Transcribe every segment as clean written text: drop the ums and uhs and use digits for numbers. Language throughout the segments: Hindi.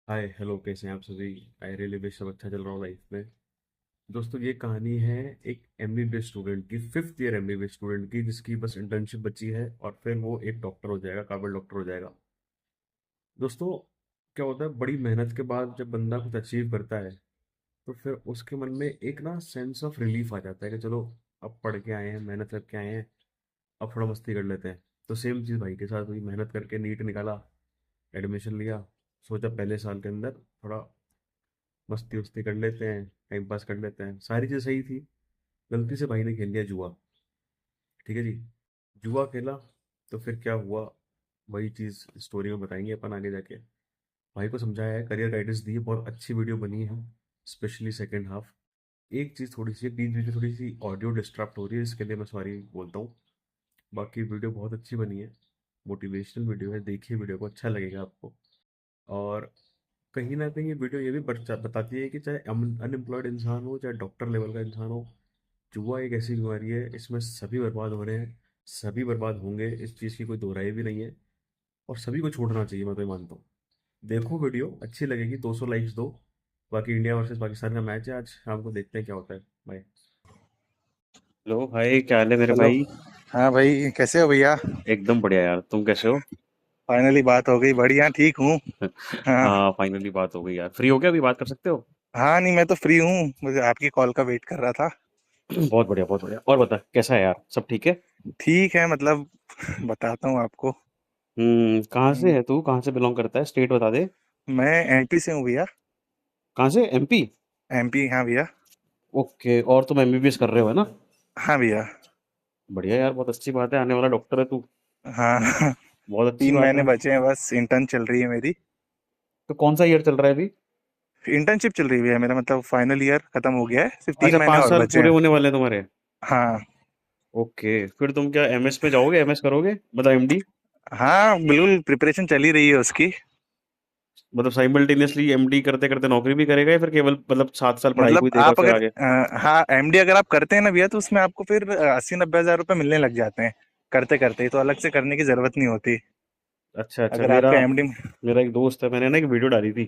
हाय हेलो, कैसे हैं आप सभी। आई रियली विश सब अच्छा चल रहा हो लाइफ में। दोस्तों, ये कहानी है एक एमबीबीएस स्टूडेंट की, फिफ्थ ईयर एमबीबीएस स्टूडेंट की, जिसकी बस इंटर्नशिप बची है और फिर वो एक डॉक्टर हो जाएगा, काबिल डॉक्टर हो जाएगा। दोस्तों, क्या होता है, बड़ी मेहनत के बाद जब बंदा कुछ अचीव करता है तो फिर उसके मन में एक ना सेंस ऑफ रिलीफ आ जाता है कि चलो, अब पढ़ के आए हैं, मेहनत करके आए हैं, अब थोड़ा मस्ती कर लेते हैं। तो सेम चीज़ भाई के साथ हुई, मेहनत करके नीट निकाला, एडमिशन लिया, सोचा पहले साल के अंदर थोड़ा मस्ती उस्ती कर लेते हैं, टाइम पास कर लेते हैं, सारी चीज़ सही थी। गलती से भाई ने खेल लिया जुआ। ठीक है जी, जुआ खेला तो फिर क्या हुआ, वही चीज़ स्टोरी में बताएंगे अपन आगे जाके। भाई को समझाया है, करियर गाइडेंस दी है, बहुत अच्छी वीडियो बनी है, स्पेशली सेकंड हाफ। एक चीज़ थोड़ी सी बीच बीच में थोड़ी सी ऑडियो डिस्टर्ब हो रही है, इसके लिए मैं सॉरी बोलता हूँ। बाकी वीडियो बहुत अच्छी बनी है, मोटिवेशनल वीडियो है, देखिए वीडियो को, अच्छा लगेगा आपको। और कहीं ना कहीं ये वीडियो ये भी बताती है कि चाहे अनएम्प्लॉयड इंसान हो, चाहे डॉक्टर लेवल का इंसान हो, जुआ एक ऐसी बीमारी है, इसमें सभी बर्बाद हो रहे हैं, सभी बर्बाद होंगे, इस चीज़ की कोई दो राय भी नहीं है। और सभी को छोड़ना चाहिए, मैं तो ये मानता हूँ। देखो वीडियो अच्छी लगेगी, 200 लाइक्स दो। बाकी इंडिया वर्सेस पाकिस्तान का मैच है आज शाम को, देखते हैं क्या होता है। बाय। हेलो भाई, क्या हाल है मेरे हेलो। भाई। हाँ भाई, कैसे हो भैया? एकदम बढ़िया यार, तुम कैसे हो। फाइनली बात हो गई, बढ़िया ठीक हूँ। हाँ। हाँ, फाइनली बात हो गई यार, फ्री हो गया, अभी बात कर सकते हो। हाँ, नहीं मैं तो फ्री हूँ, मुझे आपकी कॉल का वेट कर रहा था। बहुत बढ़िया, बहुत बढ़िया। और बता, कैसा है यार, सब ठीक है। ठीक है मतलब, बताता हूँ आपको। कहाँ से हम्म, है तू, कहाँ से बिलोंग करता है, स्टेट बता दे। मैं एमपी से हूँ भैया। कहाँ से, एमपी। एमपी, हाँ भैया। ओके, और तुम एमबीबीएस कर रहे हो है ना। हाँ भैया। बढ़िया यार, बहुत अच्छी बात है, आने वाला डॉक्टर है तू। हाँ। बहुत अच्छी तीन बात महीने है। बचे हैं बस, इंटर्न चल रही है मेरी। तो कौन सा ईयर चल रहा है अभी। इंटर्नशिप चल रही है भैया, मेरा मतलब फाइनल ईयर खत्म हो गया है, सिर्फ तीन अच्छा, महीने पाँच और साल बचे पूरे हैं। होने वाले हैं तुम्हारे। हाँ। ओके, फिर तुम क्या एमएस में जाओगे, एमएस करोगे, मतलब एमडी। हाँ बिल्कुल, प्रिपरेशन चल ही रही है उसकी। मतलब साइमल्टेनियसली एमडी करते करते नौकरी भी करेगा, या फिर केवल मतलब 7 साल पढ़ाई को मतलब ही देगा आप फिर अगर आगे। हाँ, एमडी अगर आप करते हैं ना भैया, तो उसमें आपको फिर 80-90 हज़ार रुपये मिलने लग जाते हैं। करते करते ही तो अलग से करने की जरूरत नहीं होती। अच्छा अच्छा, अगर मेरा आपका एमडी। मेरा एक दोस्त है, मैंने ना एक वीडियो डाली थी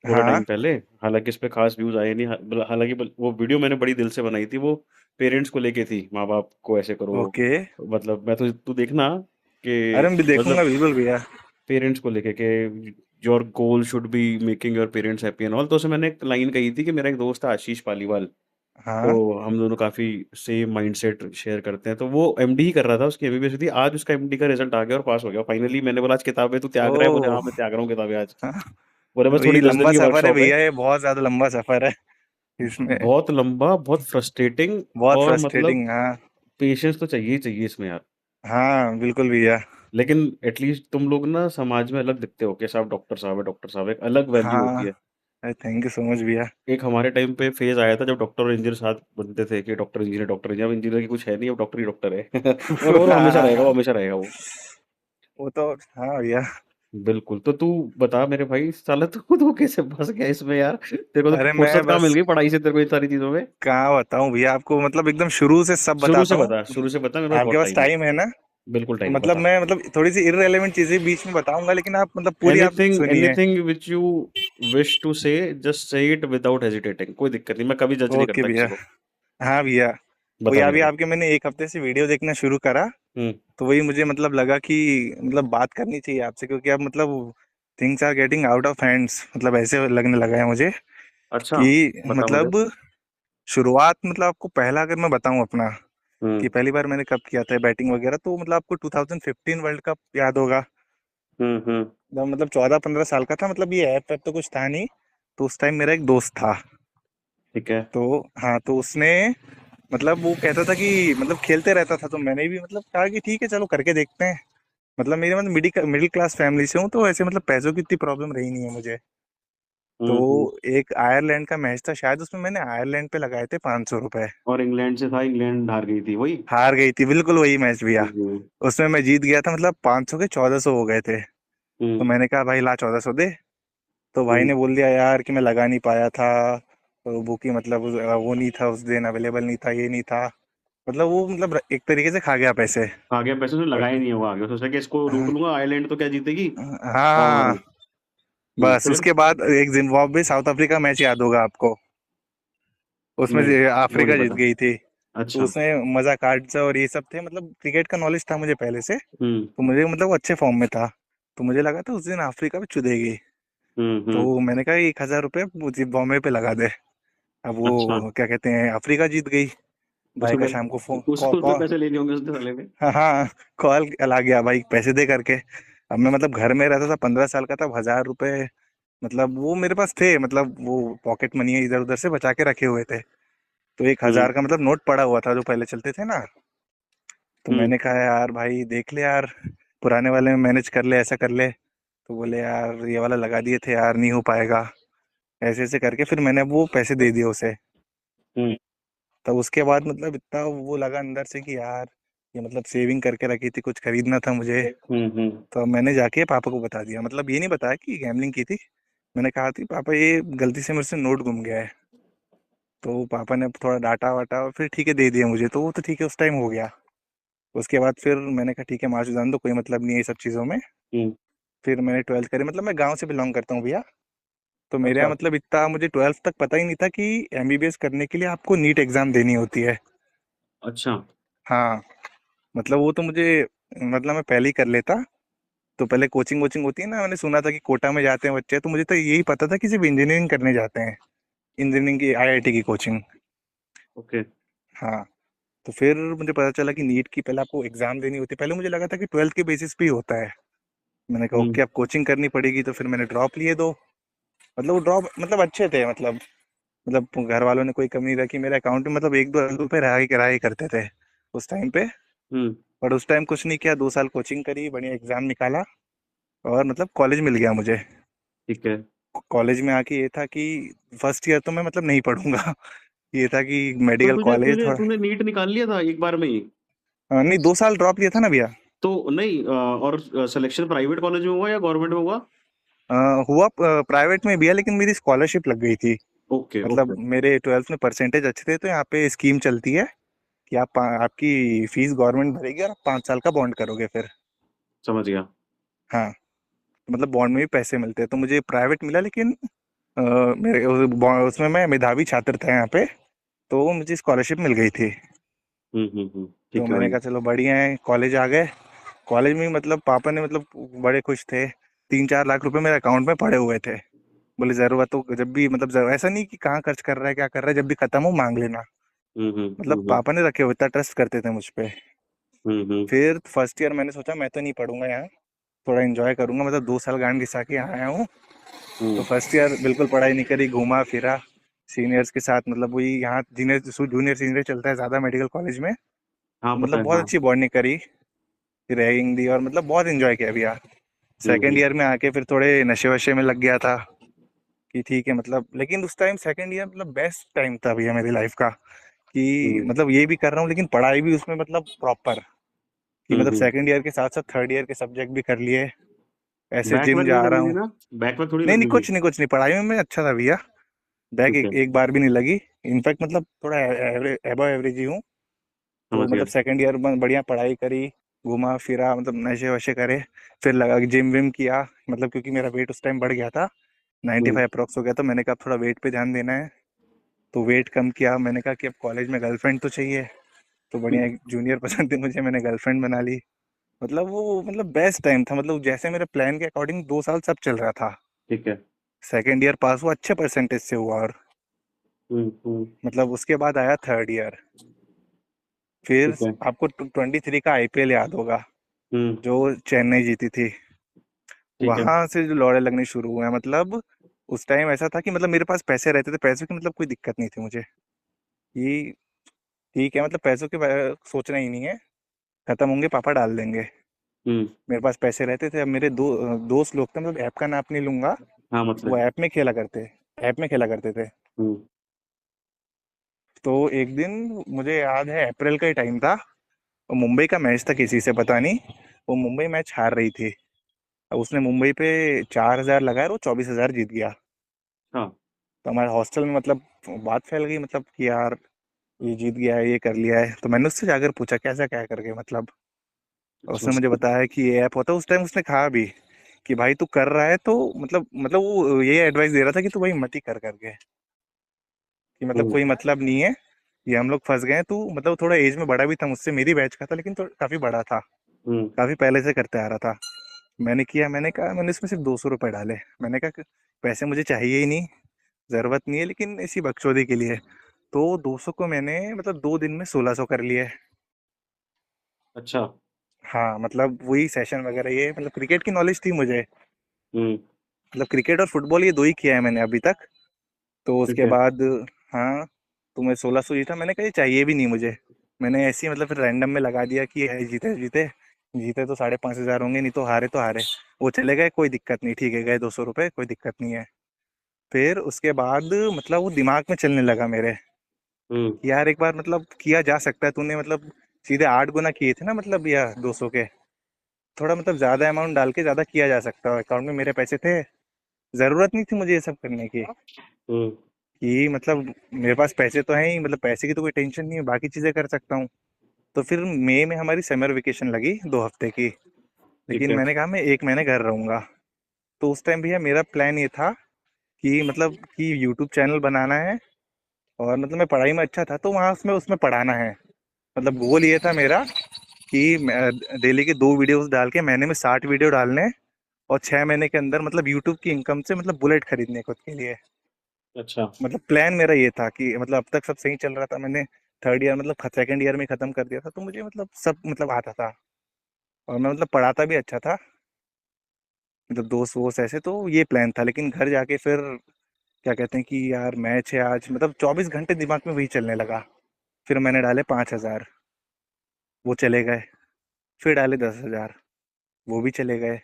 थोड़ा हाँ। टाइम पहले। हालांकि इस पे खास व्यूज आए नहीं, हालांकि वो वीडियो मैंने बड़ी दिल से बनाई थी, वो पेरेंट्स को लेके थी, माँ बाप को ऐसे करो। ओके। मतलब मैं तो, तू देखना अरे कि मैं भी देखूंगा मतलब बिल्कुल भैया। पेरेंट्स को लेके कि your goal should be making your parents happy and all. तो उसमें मैंने एक लाइन कही थी कि मेरा एक दोस्त है आशीष पालीवाल। तो हाँ। हम दोनों काफी सेम माइंडसेट शेयर करते हैं, तो वो एमडी ही कर रहा था, उसकी एमबीबीएस थी। आज उसका एमडी का रिजल्ट आ गया और पास हो गया फाइनली। मैंने बोला आज किताबें तू त्याग रहा है, बोले हाँ ओह। मैं त्याग रहा हूँ किताबें आज। हाँ, बोले बस तो थोड़ी ये 10 दिन लंबा की सफर है वर्कशॉप है। भैया, ये बहुत ज्यादा लंबा सफर है इसमें। बहुत लंबा, बहुत फ्रस्ट्रेटिंग। बहुत और मतलब फ्रस्ट्रेटिंग, हाँ। पेशेंस तो चाहिए ही चाहिए इसमें यार। हाँ बिल्कुल भैया। लेकिन एटलीस्ट तुम लोग ना समाज में अलग दिखते हो कि साहब डॉक्टर साहब है, डॉक्टर साहब, एक अलग वैल्यू होती हाँ। है। अरे थैंक यू सो मच भैया। एक हमारे टाइम पे फेज आया था जब डॉक्टर और इंजीनियर साथ बनते थे कि डॉक्टर इंजीनियर, डॉक्टर इंजीनियर। अब इंजीनियर की कुछ है नहीं, अब डॉक्टर ही डॉक्टर है। और वो हमेशा रहेगा, वो हाँ, हमेशा रहेगा वो। वो तो। हाँ भैया। बिल्कुल। तो तू बता मेरे भाई, साला तू कैसे फंस गया इसमें यार, तेरे को तो अरे मैं फुर्सत कहाँ मिल बस, गई पढ़ाई से तेरे को इन सारी चीजों में। कहाँ बताऊं भैया आपको, मतलब एकदम शुरू से सब शुरू बताता से हूँ। बता, शुरू से बता, मेरे पास आपके बहुत पास टाइम है। टाइम है ना? बिल्कुल तो टाइम है, मतलब बता। मैं, मतलब थोड़ी सी इररेलेवेंट चीजें बीच में बताऊंगा, लेकिन आप मतलब पूरी आप एनीथिंग सुनिए। Anything which you wish to say, just say it without hesitating, कोई दिक्कत नहीं, मैं कभी जज नहीं ओके करता किसी भैया। को। हाँ भैया। वही बता मेरे अभी भाई। आपके, मैंने एक हफ्ते से वीडियो देखना शुरू करा। हम्म। तो वही मुझे मतलब लगा कि मतलब बात करनी चाहिए आपसे, क्योंकि अब मतलब things are getting out of hands, मतलब ऐसे लगने लगा है मुझे अच्छा, कि बता मुझे। मतलब शुरुआत, मतलब आपको पहला अगर मैं बताऊं अपना, हम्म कि पहली बार मैंने कब किया था बैटिंग वगैरह, तो मतलब आपको 2015 वर्ल्ड कप याद होगा। हम्म। जब मतलब 14-15 साल का था, मतलब ये ऐप वैप तो कुछ था नहीं। तो उस टाइम मेरा एक दोस्त था। ठीक है। तो हाँ, तो उसने मतलब वो कहता था कि मतलब खेलते रहता था, तो मैंने भी मतलब कहा कि ठीक है चलो करके देखते हैं। मतलब मेरे मतलब मिडिल मिडिल क्लास फैमिली से हूँ, तो ऐसे मतलब पैसों की इतनी प्रॉब्लम रही नहीं है मुझे। तो हम्म। एक आयरलैंड का मैच था शायद, उसमें मैंने आयरलैंड पे लगाए थे 500 रुपए। और इंग्लैंड से था, इंग्लैंड हार गई थी वही। हार गई थी, बिल्कुल वही मैच भैया। हम्म उसमें मैं जीत गया था, मतलब 500 के 1400 हो गए थे। तो हम्म मैंने कहा भाई ला 1400 दे। तो भाई हम्म। ने बोल दिया यार कि मैं लगा नहीं पाया था। तो वो की मतलब वो नहीं था, उस दिन अवेलेबल नहीं था, ये नहीं था। मतलब वो मतलब एक तरीके से खा गया पैसे। आगे पैसे उसने और लगाए नहीं होगा, आगे सोचा कि इसको लूट हाँ। लूंगा, आयरलैंड तो क्या जीतेगी। और हाँ बस फिर उसके बाद एक जिम्बाब्वे साउथ अफ्रीका मैच याद होगा आपको, उसमें नहीं, वो अफ्रीका नहीं जीत पता। गई थी। तो अच्छा। उसमें मजा कार्ड्स और ये सब थे, मतलब क्रिकेट का नॉलेज था मुझे पहले से। हम्म तो मुझे मतलब वो अच्छे फॉर्म में था। तो मुझे लगा था उस दिन अफ्रीका भी चुदेगी। हम्म। तो मैंने कहा 1,000 रुपये वो जिम्बाब्वे पे लगा दे। अब अच्छा, वो क्या कहते हैं, अफ्रीका जीत गई। भाई उसको का शाम को फोन कॉल उसको तो कॉल पैसे लेने होंगे उसने साले ने। हाँ हाँ, कॉल आ गया भाई पैसे दे करके। अब मैं मतलब घर में रहता था, 15 साल का था, 1,000 रुपये मतलब वो मेरे पास थे, मतलब वो पॉकेट मनी है, इधर उधर से बचा के रखे हुए थे। तो 1,000 हम्म का मतलब नोट पड़ा हुआ था जो पहले चलते थे ना। तो हम्म मैंने कहा यार भाई देख ले यार, पुराने वाले में मैनेज कर ले, ऐसा कर ले। तो बोले यार ये वाला लगा दिए थे यार, नहीं हो पाएगा। ऐसे ऐसे करके फिर मैंने वो पैसे दे दिए उसे। हम्म तब उसके बाद मतलब इतना वो लगा अंदर से कि यार ये मतलब सेविंग करके रखी थी, कुछ खरीदना था मुझे। हम्म। तो मैंने जाके पापा को बता दिया, मतलब ये नहीं बताया कि गैमलिंग की थी। मैंने कहा थी पापा ये गलती से मेरे से नोट गुम गया है। तो पापा ने थोड़ा डांटा वाटा और फिर ठीक है दे दिया मुझे, तो वो तो ठीक है उस टाइम हो गया। उसके बाद फिर मैंने कहा ठीक है मार्क्स जान दो, कोई मतलब नहीं है ये सब चीज़ों में। हम्म। फिर मैंने 12th करी, मतलब मैं गांव से बिलोंग करता हूँ भैया। तो मेरे यहाँ अच्छा मतलब इतना मुझे 12th तक पता ही नहीं था कि एमबीबीएस करने के लिए आपको नीट एग्जाम देनी होती है। अच्छा। हाँ, मतलब वो तो मुझे मतलब मैं पहले ही कर लेता। तो पहले कोचिंग वोचिंग होती है ना, मैंने सुना था कि कोटा में जाते हैं बच्चे, तो मुझे तो यही पता था कि सिर्फ इंजीनियरिंग करने जाते हैं, इंजीनियरिंग की आईआईटी की कोचिंग। ओके। हाँ। तो फिर मुझे पता चला कि नीट की पहले आपको एग्जाम देनी होती है। पहले मुझे लगा था कि 12th के बेसिस पे ही होता है। मैंने कहा हम्म ओके अब कोचिंग करनी पड़ेगी, तो फिर मैंने ड्रॉप लिए दो। मतलब वो ड्रॉप मतलब अच्छे थे, मतलब घर वालों ने कोई कमी नहीं रखी मेरे अकाउंट में, मतलब 1-2 रुपए रहा ही करते थे उस टाइम पे। हम्म। पर उस टाइम कुछ नहीं किया, 2 साल कोचिंग करी, बढ़िया एग्जाम निकाला और मतलब कॉलेज मिल गया मुझे। ठीक है। कॉलेज में आके ये था कि फर्स्ट ईयर तो मैं मतलब नहीं पढ़ूंगा। ये था कि तो मेडिकल तुझे कॉलेज तुझे थोड़ा। तूने नीट निकाल लिया था एक बार में ही? नहीं, 2 साल ड्रॉप लिया था ना भैया। तो नहीं, और सिलेक्शन प्राइवेट कॉलेज में हुआ या गवर्नमेंट में हुआ? अ, हुआ प्राइवेट में भी है, लेकिन मेरी स्कॉलरशिप लग गई थी। ओके मतलब ओके। मेरे 12th में परसेंटेज अच्छे थे, तो यहाँ पे स्कीम चलती है कि आपकी फीस गवर्नमेंट भरेगी और आप 5 साल का बॉन्ड करोगे फिर। समझ गया। हाँ, मतलब बॉन्ड में भी पैसे मिलते हैं, तो मुझे प्राइवेट मिला, लेकिन मेरे उसमें मैं मेधावी छात्र था यहाँ पे। तो मुझे स्कॉलरशिप मिल गई थी। तो ठीक है मैंने भाई। कहा चलो बढ़िया है, कॉलेज आ गए। कॉलेज में मतलब पापा ने मतलब बड़े खुश थे। 3-4 लाख रुपए मेरे अकाउंट में पड़े हुए थे। बोले जरूरत हो जब भी, मतलब ऐसा नहीं कि कहाँ खर्च कर रहा है क्या कर रहा है, जब भी खत्म हो मांग लेना। मतलब हम्म। पापा ने रखे हुए, इतना ट्रस्ट करते थे मुझ पे। हम्म। फिर फर्स्ट ईयर मैंने सोचा मैं तो नहीं पढ़ूंगा यहाँ, थोड़ा एंजॉय करूंगा, मतलब 2 साल गांड घिसा के यहाँ आया हूँ। तो हम्म। फर्स्ट ईयर बिल्कुल पढ़ाई नहीं करी, घूमा फिरा सीनियर्स के साथ, मतलब वही यहाँ जूनियर सीनियर चलता है ज़्यादा मेडिकल कॉलेज में। हाँ तो पता मतलब है, बहुत हाँ। अच्छी बॉन्डिंग करी, रैगिंग दी और मतलब बहुत एंजॉय किया भैया। सेकेंड हम्म। ईयर में आके फिर थोड़े नशे वशे में लग गया था कि ठीक है मतलब, लेकिन उस टाइम सेकेंड ईयर मतलब बेस्ट टाइम था भैया मेरी लाइफ का। कि हम्म मतलब ये भी कर रहा हूँ लेकिन पढ़ाई भी उसमें मतलब प्रॉपर। कि मतलब हम्म। सेकेंड ईयर के साथ साथ थर्ड ईयर के सब्जेक्ट भी कर लिए, ऐसे बैक जिम वैक नहीं जा रहा लगनी थी हूँ। ना? बैक वैक थोड़ी नहीं नहीं, लगनी थी। कुछ नहीं पढ़ाई में मैं अच्छा था भैया। बैक ठीक है। एक बार भी नहीं लगी। इनफैक्ट मतलब थोड़ा एवरेज एबव एवरेज ही हूँ। तो समझ गया। मतलब सेकंड ईयर में बढ़िया पढ़ाई करी, घूमा फिरा, मतलब नशे वशे करे। फिर लगा जिम विम किया, मतलब क्योंकि मेरा वेट उस टाइम बढ़ गया था, 95 हम्म अप्रॉक्स हो गया, तो मैंने कहा थोड़ा वेट पे ध्यान देना है। तो वेट कम किया, मैंने कहा कि अब कॉलेज में गर्लफ्रेंड तो चाहिए। तो बढ़िया एक जूनियर पसंद थी मुझे, मैंने गर्लफ्रेंड बना ली। मतलब वो मतलब बेस्ट टाइम था, मतलब जैसे मेरे प्लान के अकॉर्डिंग 2 साल सब चल रहा था। ठीक है। सेकेंड ईयर पास हुआ अच्छे परसेंटेज से हुआ, और हम्म। मतलब उसके बाद आया थर्ड ईयर। फिर ठीक है। आपको 23 का आईपीएल याद होगा, हम्म। जो चेन्नई जीती थी। ठीक है। वहां से जो लौड़े लगने शुरू हुए हैं, मतलब उस टाइम ऐसा था कि मतलब मेरे पास पैसे रहते थे, पैसों की मतलब कोई दिक्कत नहीं थी मुझे। कि ठीक है, मतलब पैसों के सोचना ही नहीं है, खत्म होंगे पापा डाल देंगे। हम्म। मेरे पास पैसे रहते थे। अब मेरे दोस्त लोग थे, मतलब ऐप का नाम नहीं लूंगा, हाँ मतलब। वो ऐप में खेला करते थे। हम्म। तो एक दिन मुझे याद है अप्रैल का ही टाइम था, और मुंबई का मैच था किसी से पता नहीं। वो मुंबई मैच हार रही थी। अब उसने मुंबई पे 4,000 लगाया और वो 24,000 जीत गया। हाँ। तो हमारे हॉस्टल में मतलब बात फैल गई, मतलब कि यार ये जीत गया है, ये कर लिया है। तो मैंने उससे जाकर पूछा कैसा क्या करके, मतलब अच्छा। उसने मुझे बताया कि ये ऐप होता है। उस टाइम उसने कहा भी कि भाई तू कर रहा है तो मतलब वो ये एडवाइस दे रहा था कि तू भाई मत ही कर करके, कि मतलब हम्म। कोई मतलब नहीं है, ये हम लोग फंस गए हैं। तू मतलब थोड़ा एज में बड़ा भी था मुझसे, मेरी बैच का था, लेकिन तो काफी बड़ा था, हम्म। काफी पहले से करते आ रहा था। मैंने किया, मैंने कहा, मैंने इसमें सिर्फ 200 रुपये डाले। मैंने कहा कि पैसे मुझे चाहिए ही नहीं, जरूरत नहीं है, लेकिन इसी बकचोदी के लिए। तो 200 को मैंने मतलब 2 दिन में 1600 कर लिए। अच्छा। हाँ मतलब वही सेशन वगैरह, ये मतलब क्रिकेट की नॉलेज थी मुझे, हम्म। मतलब क्रिकेट और फुटबॉल ये दो ही किया है मैंने अभी तक। तो ठीक उसके है। बाद हाँ, तो मैं 1600 जीता। मैंने कहा ये चाहिए भी नहीं मुझे। मैंने ऐसे ही मतलब फिर रैंडम में लगा दिया कि है, जीते जीते, जीते तो 5,500 होंगे, नहीं तो हारे तो हारे। वो चले गए, कोई दिक्कत नहीं, ठीक है, गए 200 रुपये, कोई दिक्कत नहीं है। फिर उसके बाद मतलब वो दिमाग में चलने लगा मेरे हम्म। कि यार एक बार मतलब किया जा सकता है। तूने मतलब सीधे 8 गुना किए थे ना, मतलब या 200 के, थोड़ा मतलब ज्यादा अमाउंट डाल के ज्यादा किया जा सकता है। अकाउंट में मेरे पैसे थे, जरूरत नहीं थी मुझे ये सब करने की। हम्म। कि मतलब मेरे पास पैसे तो हैं ही, मतलब पैसे की तो कोई टेंशन नहीं है, बाकी चीजें कर सकता हूँ। तो फिर मई में हमारी समर वेकेशन लगी 2 हफ्ते की। ठीक लेकिन है। मैंने कहा मैं 1 महीने घर रहूंगा। तो उस टाइम भैया मेरा प्लान ये था कि मतलब कि यूट्यूब चैनल बनाना है, और मतलब मैं पढ़ाई में अच्छा था, तो वहाँ उसमें उसमें पढ़ाना है। मतलब गोल ये था मेरा कि डेली के 2 वीडियोस डाल के महीने में 60 वीडियो डालने, और 6 महीने के अंदर मतलब यूट्यूब की इनकम से मतलब बुलेट खरीदने खुद के लिए। अच्छा। मतलब प्लान मेरा ये था कि मतलब अब तक सब सही चल रहा था। मैंने थर्ड ईयर मतलब सेकंड ईयर में खत्म कर दिया था, तो मुझे मतलब सब मतलब आता था, और मैं मतलब पढ़ाता भी अच्छा था। मतलब दोस्त वोस्त ऐसे, तो ये प्लान था। लेकिन घर जाके फिर क्या कहते हैं कि यार मैच है आज, मतलब 24 घंटे दिमाग में वही चलने लगा। फिर मैंने डाले 5,000, वो चले गए। फिर डाले 10,000, वो भी चले गए।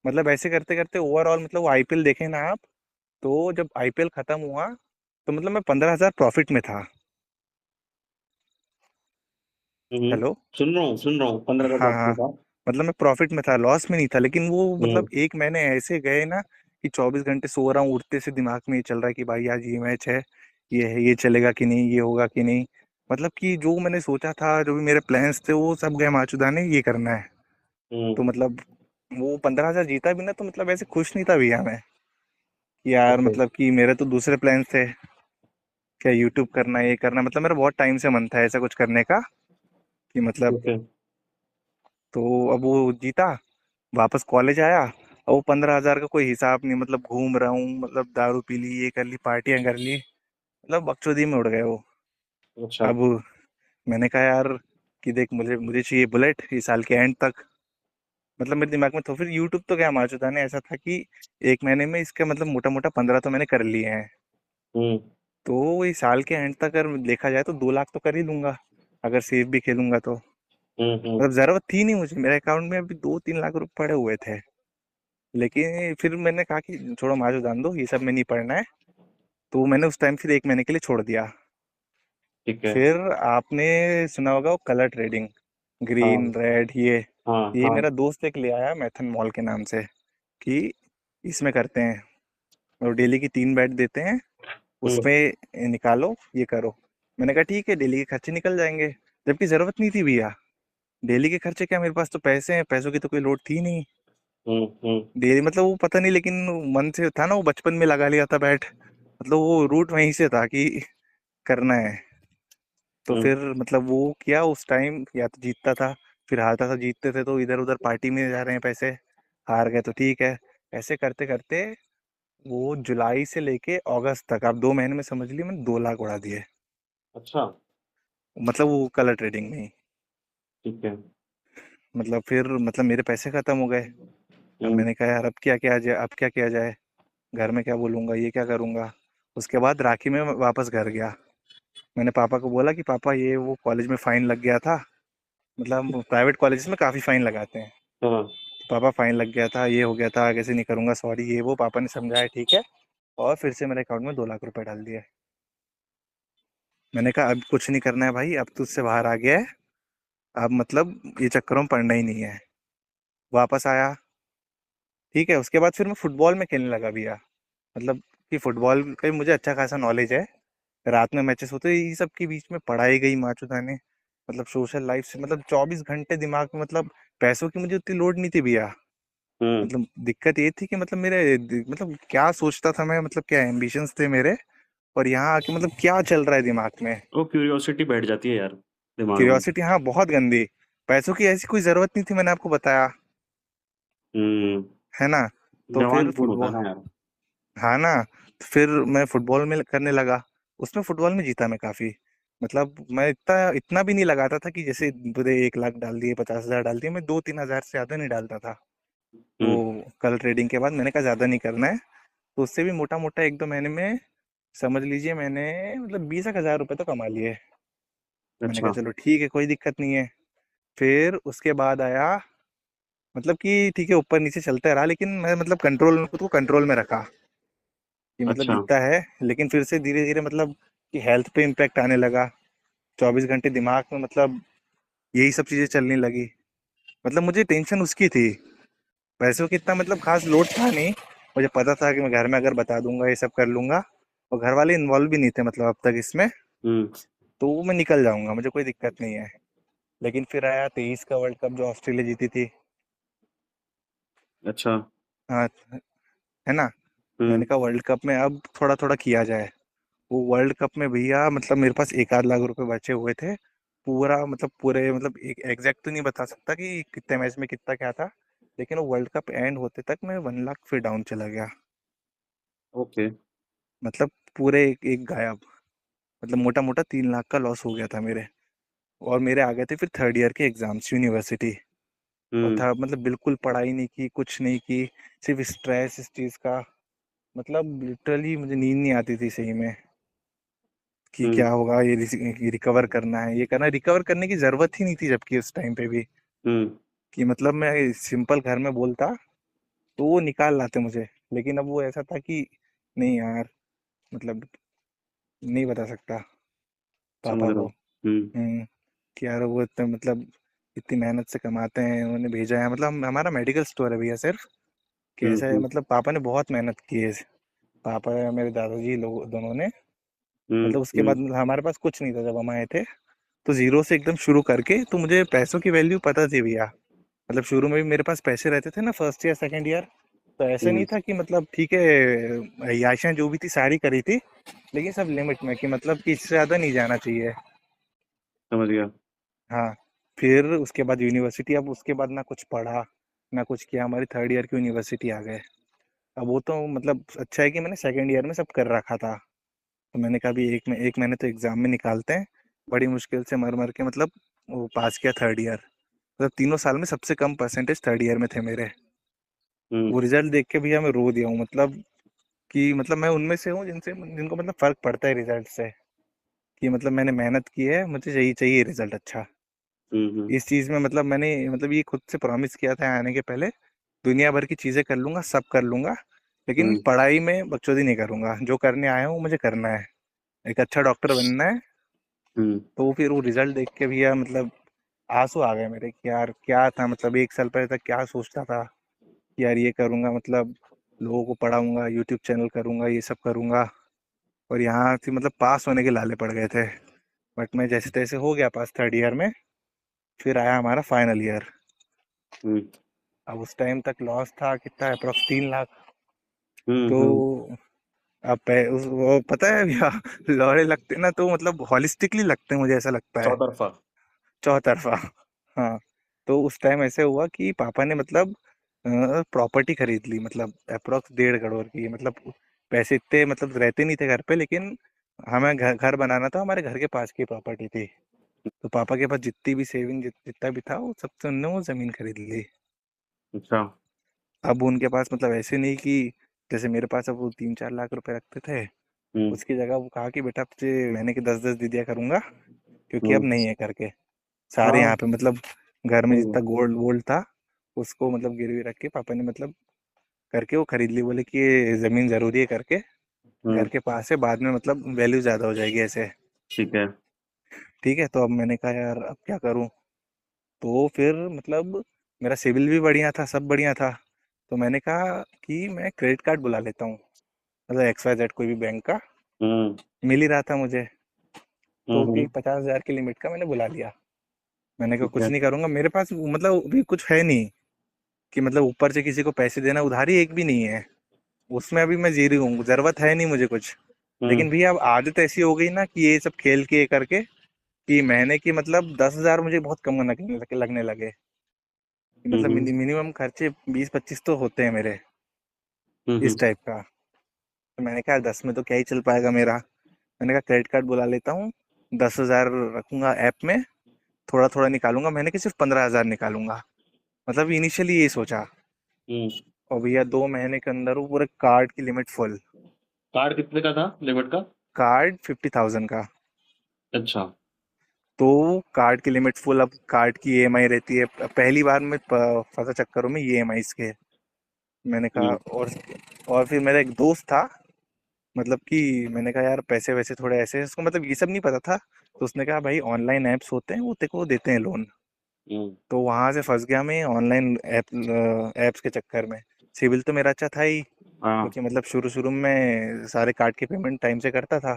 मतलब ऐसे करते करते ओवरऑल मतलब वो आईपीएल देखे ना आप, तो जब आईपीएल खत्म हुआ तो मतलब मैं 15,000 प्रॉफिट में था। हम्म। हेलो। सुन रहा हूँ 15 का हाँ प्रॉफिट हाँ, था। मतलब मैं प्रॉफिट में था, लॉस में नहीं था। लेकिन वो हम्म। मतलब 1 महीने ऐसे गए ना कि 24 घंटे सो रहा हूँ, उठते से दिमाग में ये चल रहा है कि भाई आज ये मैच है, ये चलेगा कि नहीं, ये होगा कि नहीं। मतलब कि जो मैंने सोचा था, जो भी मेरे प्लान्स थे, वो सब गए माचुदा ने, ये करना है। तो हम्म। मतलब वो 15,000 जीता भी ना, तो मतलब ऐसे खुश नहीं था भैया मैं कि यार ओके। मतलब कि मेरे तो दूसरे प्लान्स थे, क्या यूट्यूब करना, ये करना। मतलब मेरा बहुत टाइम से मन था ऐसा कुछ करने का, कि मतलब। ठीक है। तो अब वो जीता, वापस कॉलेज आया, और वो 15,000 का कोई हिसाब नहीं। मतलब घूम रहा हूँ, मतलब दारू पी ली, ये कर ली, पार्टियां कर ली, मतलब बकचोदी में उड़ गए वो। अच्छा। अब मैंने कहा यार कि देख, मुझे मुझे चाहिए बुलेट इस साल के एंड तक। मतलब मेरे दिमाग में तो फिर यूट्यूब तो क्या माचुदा ने ऐसा था कि 1 महीने में इसके मतलब मोटा मोटा 15 तो मैंने कर लिए हैं। हम्म। तो इस साल के एंड तक अगर देखा जाए तो 2 लाख तो कर ही लूंगा, अगर सेफ भी खेलूंगा तो। हम्म। मतलब जरूरत थी नहीं मुझे, मेरे अकाउंट में अभी 2-3 लाख रुपए पड़े हुए थे। लेकिन फिर मैंने कहा कि छोड़ो माजो, जान दो, ये सब में नहीं पढ़ना है। तो मैंने उस टाइम फिर 1 महीने के लिए छोड़ दिया। ठीक है। फिर आपने सुना होगा वो कलर ट्रेडिंग, ग्रीन हाँ रेड, हाँ ये हाँ। मेरा दोस्त एक ले आया मैथन मॉल के नाम से, कि इसमें करते हैं, और डेली की 3 बैट देते हैं, हम्म। उसमें निकालो, ये करो। मैंने कहा ठीक है, डेली के खर्चे निकल जाएंगे। जबकि जरूरत नहीं थी भैया, डेली के खर्चे क्या, मेरे पास तो पैसे हैं, पैसों की तो कोई लोड थी नहीं। हम्म। डेली मतलब वो पता नहीं, लेकिन मन से था ना, वो बचपन में लगा लिया था बैट। मतलब वो रूट वहीं से था कि करना है। तो हम्म। फिर मतलब वो किया उस टाइम, या तो जीतता था, फिर हारता था। जीतते थे तो इधर उधर पार्टी में जा रहे हैं पैसे, हार गए तो ठीक है। ऐसे करते करते वो जुलाई से लेके अगस्त तक, आप 2 महीने में समझ लिए मैंने 2 लाख उड़ा दिए। अच्छा। मतलब वो कलर ट्रेडिंग में ही। ठीक है। मतलब फिर मतलब मेरे पैसे खत्म हो गए। अब हम्म। मैंने कहा यार अब क्या किया जाए, अब क्या किया जाए, घर में क्या बोलूंगा, ये क्या करूंगा। उसके बाद राखी में मैं वापस घर गया। मैंने पापा को बोला कि पापा ये वो कॉलेज में फाइन लग गया था। मतलब प्राइवेट कॉलेज में काफ़ी फाइन लगाते हैं। हाँ। पापा फाइन लग गया था, ये हो गया था, कैसे नहीं करूंगा, सॉरी, ये वो। पापा ने समझाया ठीक है, और फिर से मेरे अकाउंट में 2 लाख रुपए डाल दिए। मैंने कहा अब कुछ नहीं करना है भाई, अब तुझसे बाहर आ गया है, अब मतलब ये चक्करों में पड़ना ही नहीं है। वापस आया, ठीक है। उसके बाद फिर मैं फुटबॉल में खेलने लगा भैया। मतलब कि फुटबॉल का भी मुझे अच्छा खासा नॉलेज है। रात में मैचेस होते हैं, ये सब के बीच में पढ़ाई गई माचुदा ने। मतलब सोशल लाइफ से मतलब 24 घंटे दिमाग में, मतलब पैसों की मुझे उतनी लोड नहीं थी भैया। हम्म। मतलब दिक्कत ये थी कि मतलब मतलब क्या सोचता था मैं, मतलब क्या एम्बिशंस थे मेरे, और यहाँ आके मतलब क्या चल रहा है दिमाग में। वो क्यूरियोसिटी बैठ जाती है यार दिमाग में। क्यूरियोसिटी, हाँ, बहुत गंदी। पैसों की ऐसी कोई जरूरत नहीं थी, मैंने आपको बताया, हम्म। है ना। तो फिर जवानपुर होता है फुटबॉल, ना यार। हाँ ना, तो फिर मैं फुटबॉल में करने लगा। उसमें फुटबॉल में जीता मैं काफी। मतलब मैं इतना इतना भी नहीं लगाता था कि जैसे पूरे 1 लाख डाल दिए, 50,000 डाल दिए, मैं 2-3 हजार से ज्यादा नहीं डालता था। वो हम्म। कल ट्रेडिंग के बाद मैंने कहा ज्यादा नहीं करना है। तो उससे भी मोटा मोटा 1-2 महीने में समझ लीजिए मैंने मतलब 20,000 रुपये तो कमा लिए। मैंने कहा अच्छा। चलो ठीक है, कोई दिक्कत नहीं है। फिर उसके बाद आया, मतलब कि ठीक है ऊपर नीचे चलता रहा, लेकिन मैं मतलब कंट्रोल, खुद को कंट्रोल में रखा कि मतलब अच्छा। जीता है। लेकिन फिर से धीरे धीरे मतलब कि हेल्थ पे इम्पैक्ट आने लगा। 24 घंटे दिमाग में मतलब यही सब चीजें चलने लगी। मतलब मुझे टेंशन उसकी थी, पैसों की इतना मतलब खास लोड था नहीं। मुझे पता था कि मैं घर में अगर बता दूंगा ये सब कर लूंगा, और घर वाले इन्वॉल्व भी नहीं थे मतलब अब तक इसमें, हम्म। तो वो मैं निकल जाऊंगा, मुझे कोई दिक्कत नहीं है। लेकिन फिर आया 23 का वर्ल्ड कप जो ऑस्ट्रेलिया जीती थी। अच्छा। हाँ, है ना। मैंने हम्म। कहा वर्ल्ड कप में अब थोड़ा थोड़ा किया जाए। वो वर्ल्ड कप में भैया मतलब मेरे पास 1 आध लाख रुपए बचे हुए थे। पूरा मतलब पूरे मतलब एक एग्जैक्ट तो नहीं बता सकता कि कितने मैच में कितना क्या था, लेकिन वो वर्ल्ड कप एंड होते तक मैं 1 लाख फिर डाउन चला गया। ओके। मतलब पूरे एक गायब। मतलब मोटा मोटा 3 लाख का लॉस हो गया था मेरे। और मेरे आ गए थे फिर थर्ड ईयर के एग्जाम्स यूनिवर्सिटी। और हम्म। था मतलब बिल्कुल पढ़ाई नहीं की, कुछ नहीं की, सिर्फ स्ट्रेस इस चीज़ का। मतलब लिटरली मुझे नींद नहीं आती थी सही में कि हम्म। क्या होगा, ये रिकवर करना है, ये करना, रिकवर करने की जरूरत ही नहीं थी जबकि उस टाइम पे भी। हम्म। कि मतलब मैं सिंपल घर में बोलता तो वो निकाल लाते मुझे। लेकिन अब वो ऐसा था कि नहीं यार, मतलब नहीं बता सकता समझ पापा रहा को। हूँ। हम्म। कि यार वो इतना मतलब इतनी मेहनत से कमाते हैं, उन्होंने भेजा है, मतलब हमारा मेडिकल स्टोर है भैया सिर्फ। कैसा है हम्म। मतलब पापा ने बहुत मेहनत की है। पापा या मेरे दादाजी लोग दोनों ने। हम्म। मतलब उसके हम्म। बाद मतलब हमारे पास कुछ नहीं था जब हम आए थे। तो जीरो से एकदम शुरू करके तो मुझे पैसों की वैल्यू पता थी भैया। मतलब शुरू में भी मेरे पास पैसे रहते थे ना, फर्स्ट ईयर सेकंड ईयर। तो ऐसा हम्म। नहीं था कि मतलब ठीक है याशाएं जो भी थी सारी करी थी, लेकिन सब लिमिट में, कि मतलब कि इससे ज़्यादा नहीं जाना चाहिए। समझ गया। हाँ। फिर उसके बाद यूनिवर्सिटी, अब उसके बाद ना कुछ पढ़ा ना कुछ किया, हमारी थर्ड ईयर की यूनिवर्सिटी आ गए। अब वो तो मतलब अच्छा है कि मैंने सेकंड ईयर में सब कर रखा था। तो मैंने कहा भी एक महीने तो एग्जाम में निकालते हैं। बड़ी मुश्किल से मर मर के मतलब वो पास किया थर्ड ईयर। मतलब तीनों साल में सबसे कम परसेंटेज थर्ड ईयर में थे मेरे। हम्म। वो रिजल्ट देख के भैया मैं रो दिया हूँ, मतलब कि मतलब मैं उनमें से हूँ जिनको मतलब फर्क पड़ता है रिजल्ट से। कि मतलब मैंने मेहनत की है, मुझे चाहिए चाहिए रिजल्ट अच्छा। हम्म। इस चीज़ में मतलब मैंने मतलब ये खुद से प्रॉमिस किया था आने के पहले, दुनिया भर की चीज़ें कर लूंगा, सब कर लूंगा, लेकिन हम्म। पढ़ाई में बकचोदी नहीं करूंगा। जो करने आया हूँ मुझे करना है, एक अच्छा डॉक्टर बनना है। हम्म। तो फिर वो रिजल्ट देख के भैया मतलब आंसू आ गए मेरे कि यार क्या था, मतलब 1 साल पहले तक क्या सोचता था कि यार ये करूंगा, मतलब लोगों को पढ़ाऊंगा, यूट्यूब चैनल करूंगा, ये सब करूंगा। और यहाँ से मतलब पास होने के लाले पड़ गए थे। बट मैं जैसे तैसे हो गया पास थर्ड ईयर में। फिर आया हमारा फाइनल ईयर। हम्म। अब उस टाइम तक लॉस था कितना, अप्रोक्स 3 लाख। हम्म। हम्म। तो अब वो पता है भैया, लौड़े लगते ना तो मतलब हॉलिस्टिकली लगते हैं, मुझे ऐसा लगता है। चौतरफा। चौतरफा। हाँ। तो उस टाइम ऐसे हुआ कि पापा ने मतलब प्रॉपर्टी खरीद ली, मतलब अप्रोक्स 1.5 करोड़ की, मतलब पैसे इतने मतलब रहते नहीं थे घर पे, लेकिन हमें घर घर बनाना था, हमारे घर के पास की प्रॉपर्टी थी। तो पापा के पास जितनी भी सेविंग जितना भी था वो सबसे उनने वो जमीन खरीद ली। अच्छा। अब उनके पास मतलब ऐसे नहीं कि जैसे मेरे पास अब वो 3-4 लाख रुपए रखते थे। हम्म। उसकी जगह वो कहा कि बेटा तुझे महीने के 10-10 दे दिया करूंगा, क्योंकि अब हम्म। नहीं है करके। सारे हाँ। यहाँ पे मतलब घर में सही है। जितना गोल्ड वोल्ड था उसको मतलब गिरवी रख के पापा ने मतलब करके वो खरीद ली। बोले कि ये जमीन जरूरी है करके, घर हम्म। के पास है, बाद में मतलब वैल्यू ज्यादा हो जाएगी ऐसे। ठीक है। ठीक है, तो अब मैंने कहा यार अब क्या करूं। तो फिर मतलब मेरा सिविल भी बढ़िया था, सब बढ़िया था। तो मैंने कहा कि मैं क्रेडिट कार्ड बुला लेता हूँ, मतलब XYZ कोई भी बैंक का। हम्म। मिल ही रहा था मुझे। तो कि हम्म। 50,000 की लिमिट का मैंने बुला लिया। मैंने कहा ठीक कुछ है। नहीं करूंगा, मेरे पास मतलब अभी कुछ है नहीं। कि मतलब ऊपर से किसी को पैसे देना, उधारी एक भी नहीं है, उसमें अभी मैं जी रही हूँ, जरूरत है नहीं मुझे कुछ। लेकिन हम्म। भैया अब आदत ऐसी हो गई ना कि ये सब खेल के करके, कि महीने की मतलब 10,000 मुझे बहुत कम लगने लगे, कि मतलब हम्म। मिनिमम खर्चे 20-25 तो होते हैं मेरे, हम्म। इस टाइप का। तो मैंने कहा 10 में तो क्या ही चल पाएगा मेरा। मैंने कहा क्रेडिट कार्ड बुला लेता हूँ, 10,000 रखूंगा ऐप में, थोड़ा थोड़ा निकालूंगा, महीने के सिर्फ 15,000 निकालूंगा, मतलब इनिशियली यही सोचा। हम्म। और भैया 2 महीने के अंदर वो पूरे कार्ड की लिमिट फुल। कार्ड कितने का था लिमिट का? कार्ड 50,000 का। अच्छा। तो कार्ड की लिमिट फुल, अब कार्ड की ईएमआई रहती है, पहली बार में फंसा चक्करों में ईएमआई के। मैंने कहा, हम्म। और फिर मेरा एक दोस्त था, मतलब कि मैंने कहा यार पैसे वैसे थोड़े ऐसे, उसको मतलब ये सब नहीं पता था, तो उसने कहा भाई ऑनलाइन ऐप्स होते हैं वो तेरे को देते हैं लोन। हम्म। तो वहां से फंस गया मैं ऑनलाइन ऐप्स के चक्कर में। सिविल तो मेरा अच्छा था ही, हाँ। क्योंकि मतलब शुरू शुरू में सारे कार्ड के पेमेंट टाइम से करता था,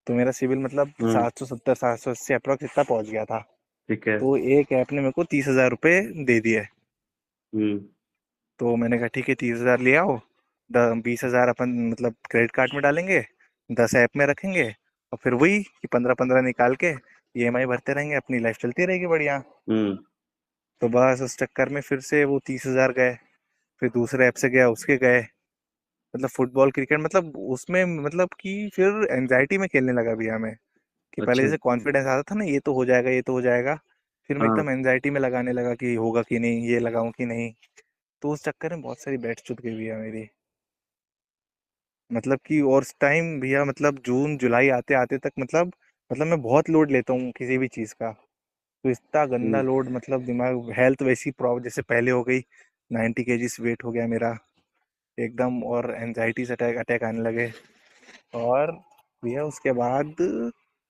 तो मेरा सिविल मतलब हम्म। 770 780 अप्रोक्स इतना पहुंच गया था। ठीक है। तो एक ऐप ने मेरे को 30,000 रुपये दे दिए। हम्म। तो मैंने कहा ठीक है 30,000 ले आओ, 20,000 अपन मतलब क्रेडिट कार्ड में डालेंगे, 10 ऐप में रखेंगे, और फिर वही कि 15-15 निकाल के ईएमआई भरते रहेंगे, अपनी लाइफ चलती रहेगी बढ़िया। हम्म। तो बस उस चक्कर में फिर से वो 30,000 गए, फिर दूसरे ऐप से गया उसके गए, मतलब फुटबॉल क्रिकेट मतलब उसमें, मतलब कि फिर एंजाइटी में खेलने लगा भैया मैं, कि पहले अच्छा। जैसे कॉन्फिडेंस आता था ना ये तो हो जाएगा ये तो हो जाएगा, फिर मैं हाँ। एकदम एंजाइटी में लगाने लगा कि होगा कि नहीं, ये लगाऊं कि नहीं। तो उस चक्कर में बहुत सारी बेट्स चुक गई भैया मेरी, मतलब कि और उस टाइम भैया मतलब जून जुलाई आते आते तक मतलब मैं बहुत लोड लेता हूँ किसी भी चीज़ का, तो इतना गंदा हम्म। लोड, मतलब दिमाग हेल्थ वैसी प्रॉब्लम जैसे पहले हो गई, 90 केजीज वेट हो गया मेरा एकदम, और एनजाइटी से अटैक अटैक आने लगे। और भैया उसके बाद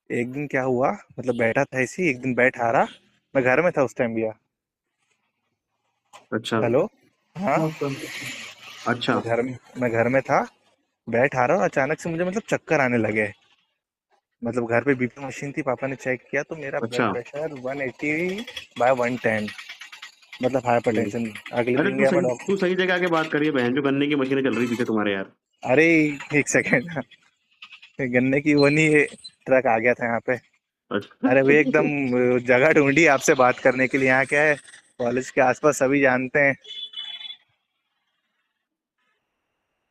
एक दिन क्या हुआ, मतलब बैठा था इसी एक दिन बैठ आ रहा, मैं घर में था उस टाइम भैया। अच्छा। हेलो। हाँ। अच्छा। मैं घर में था, बैठ आ रहा, और अचानक से मुझे मतलब चक्कर आने लगे, मतलब घर पे बीपी मशीन थी, पापा ने चेक किया तो मेरा ब्लड अच्छा। प्रेशर 180/110, मतलब हम्म। हाइपरटेंशन। अगले अरे दिन गया मैं डॉक्टर। तू सही जगह आके बात करिए, बहन जो गन्ने की मशीनें चल रही पीछे तुम्हारे यार। अरे एक सेकेंड, गन्ने की वो नहीं, ट्रक आ गया था यहाँ पे। अच्छा। अरे वे एकदम जगह ढूंढी आपसे बात करने के लिए, यहाँ क्या है, कॉलेज के आसपास सभी जानते हैं।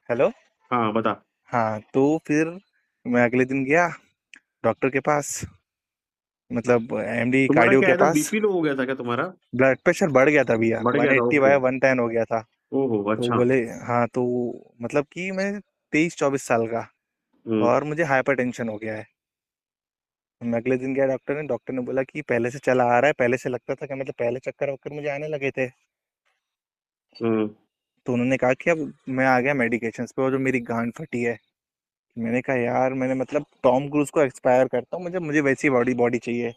हेलो। हाँ बता। हाँ तो फिर मैं अगले दिन गया डॉक्टर के पास, मतलब एमडी तुम्हारा कार्डियो क्या के है था, पास। बीपी लो हो गया था क्या तुम्हारा? ब्लड प्रेशर बढ़ गया था भैया, बढ़ वन गया था, एट्टी ओके। बाय 110 हो गया था। ओहो तो अच्छा। बोले, हाँ तो मतलब कि मैं 23-24 साल का, हम्म। और मुझे हाइपर टेंशन हो गया है। मैं अगले दिन गया डॉक्टर ने बोला कि पहले से चला आ रहा है, पहले से लगता था कि मतलब पहले चक्कर वक्कर मुझे आने लगे थे। हम्म। तो उन्होंने कहा कि अब मैं आ गया मेडिकेशंस पे, और जो मेरी गांड फटी है। मैंने कहा यार मैंने मतलब टॉम क्रूज को एक्सपायर करता हूँ, मुझे मुझे वैसी बॉडी बॉडी चाहिए,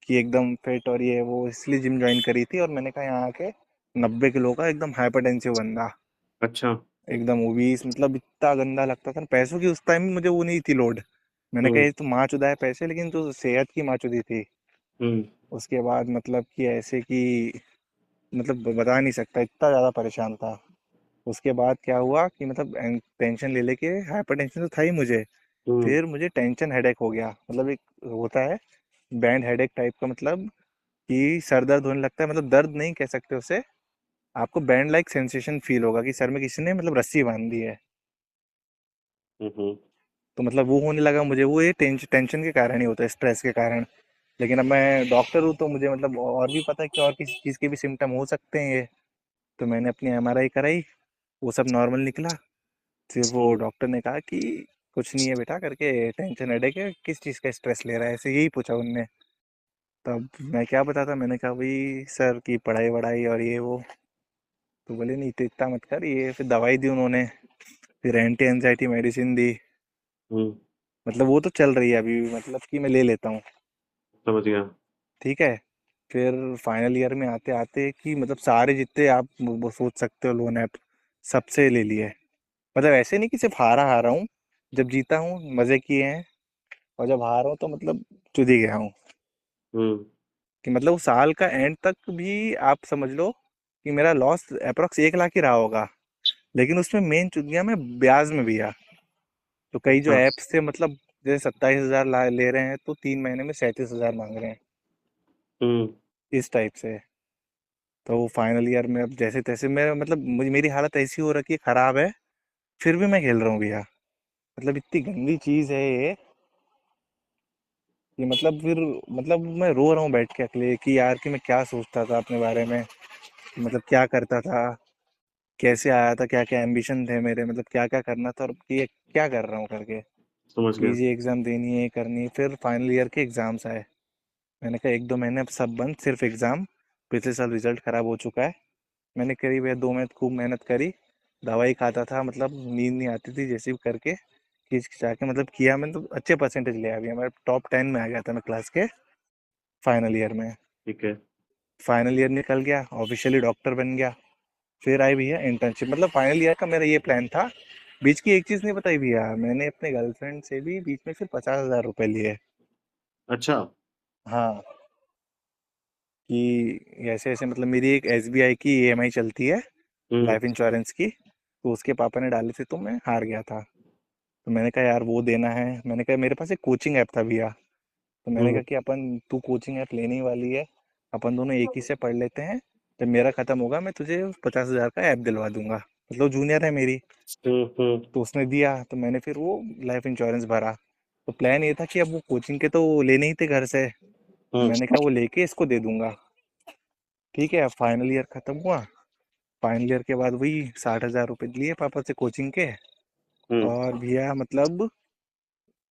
कि एकदम फिट और ये वो, इसलिए जिम ज्वाइन करी थी। और मैंने कहा यहाँ आके 90 किलो का एकदम हाइपरटेंसिव बंदा, अच्छा। एकदम ओबीस, मतलब इतना गंदा लगता था ना, पैसों की उस टाइम मुझे वो नहीं थी लोड। मैंने कहा हम्म। ये तो माँ चुदा है पैसे, लेकिन तो सेहत की माँ चुदी थी। हम्म। उसके बाद मतलब कि ऐसे कि मतलब बता नहीं सकता, इतना ज़्यादा परेशान था। उसके बाद क्या हुआ कि मतलब टेंशन ले लेके, हाइपर टेंशन तो था ही मुझे, हम्म। फिर मुझे टेंशन हेडेक हो गया, मतलब एक होता है बैंड हेडेक टाइप का, मतलब कि सर दर्द होने लगता है, मतलब दर्द नहीं कह सकते उसे, आपको बैंड लाइक सेंसेशन फील होगा कि सर में किसी ने मतलब रस्सी बांध दी है। हम्म। तो मतलब वो होने लगा मुझे, वो ये टेंशन के कारण ही होता है, स्ट्रेस के कारण। लेकिन अब मैं डॉक्टर हूँ तो मुझे मतलब और भी पता है कि और किसी चीज़ के भी सिम्टम हो सकते हैं ये। तो मैंने अपनी एमआरआई कराई, वो सब नॉर्मल निकला। फिर वो हम्म। डॉक्टर ने कहा कि कुछ नहीं है बेटा करके, टेंशन हेडेक है, किस चीज़ का स्ट्रेस ले रहा है, ऐसे यही पूछा उनने। तब मैं क्या बताता, मैंने कहा भाई सर की पढ़ाई वढ़ाई और ये वो। तो बोले नहीं तो इतना मत कर, ये फिर दवाई दी उन्होंने, फिर एंटी एंजाइटी मेडिसिन दी, हम्म। मतलब वो तो चल रही है अभी भी, मतलब कि मैं ले लेता हूँ। समझ गया। ठीक है। फिर फाइनल ईयर में आते आते कि मतलब सारे जितने आप वो सोच सकते हो लोन ऐप, सबसे ले लिए। मतलब ऐसे नहीं कि सिर्फ हारा हूँ, जब जीता हूँ मजे किए हैं, और जब हारा हूँ तो मतलब चुद ही गया हूँ। हम्म। कि मतलब उस साल का एंड तक भी आप समझ लो कि मेरा लॉस अप्रोक्स 1 लाख ही रहा होगा, लेकिन उसमें मेन चुन गया मैं ब्याज में भैया। तो कई जो अच्छा। ऐप्स थे मतलब जैसे 27,000 ले रहे हैं तो 3 महीने में 37,000 मांग रहे हैं, हम्म। इस टाइप से। तो फाइनल ईयर में अब जैसे तैसे मेरा मतलब मेरी हालत ऐसी हो रखी है, खराब है, फिर भी मैं खेल रहा हूँ भैया। मतलब इतनी गंदी चीज है ये कि मतलब फिर मतलब मैं रो रहा हूँ बैठ के अकेले कि यार कि मैं क्या सोचता था अपने बारे में, मतलब क्या करता था, कैसे आया था, क्या क्या एम्बिशन थे मेरे, मतलब क्या क्या करना था, और ये क्या कर रहा हूँ करके। समझ गया। पीजी एग्जाम देनी है, करनी है, फिर फाइनल ईयर के एग्जाम्स आए। मैंने कहा 1-2 महीने अब सब बंद, सिर्फ एग्जाम। पिछले साल रिजल्ट खराब हो चुका है। मैंने करीब 2 महीने खूब मेहनत करी, दवाई खाता था, मतलब नींद नहीं आती थी, जैसे भी करके खींच खिंचा के मतलब किया मैंने, तो अच्छे परसेंटेज ले आ गया, मैं टॉप 10 में आ गया था मैं क्लास के फाइनल ईयर में। ठीक है। फाइनल ईयर निकल गया, ऑफिशियली डॉक्टर बन गया। फिर आई भैया इंटर्नशिप, मतलब फाइनल ईयर का मेरा ये प्लान था। बीच की एक चीज़ नहीं बताई भैया, मैंने अपने गर्लफ्रेंड से भी बीच में फिर 50,000 रुपये लिए। अच्छा। हाँ, कि ऐसे ऐसे मतलब मेरी एक एसबीआई की ईएमआई चलती है हम्म। लाइफ इंश्योरेंस की, तो उसके पापा ने डाले थे तो मैं हार गया था। तो मैंने कहा यार वो देना है, मैंने कहा मेरे पास एक कोचिंग ऐप था भैया, तो मैंने हम्म। कहा कि अपन तू कोचिंग ऐप लेने ही वाली है, अपन दोनों एक ही से पढ़ लेते हैं, जब मेरा खत्म होगा मैं तुझे 50,000 का ऐप दिलवा दूंगा, मतलब जूनियर है मेरी। हम्म। तो उसने दिया, तो मैंने फिर वो लाइफ इंश्योरेंस भरा। तो प्लान ये था कि अब वो कोचिंग के तो लेने ही थे घर से, तो हम्म। मैंने कहा वो लेके इसको दे दूंगा। ठीक है, अब फाइनल ईयर खत्म हुआ। फाइनल ईयर के बाद वही 60,000 रुपये लिए पापा से कोचिंग के। हम्म। और भैया मतलब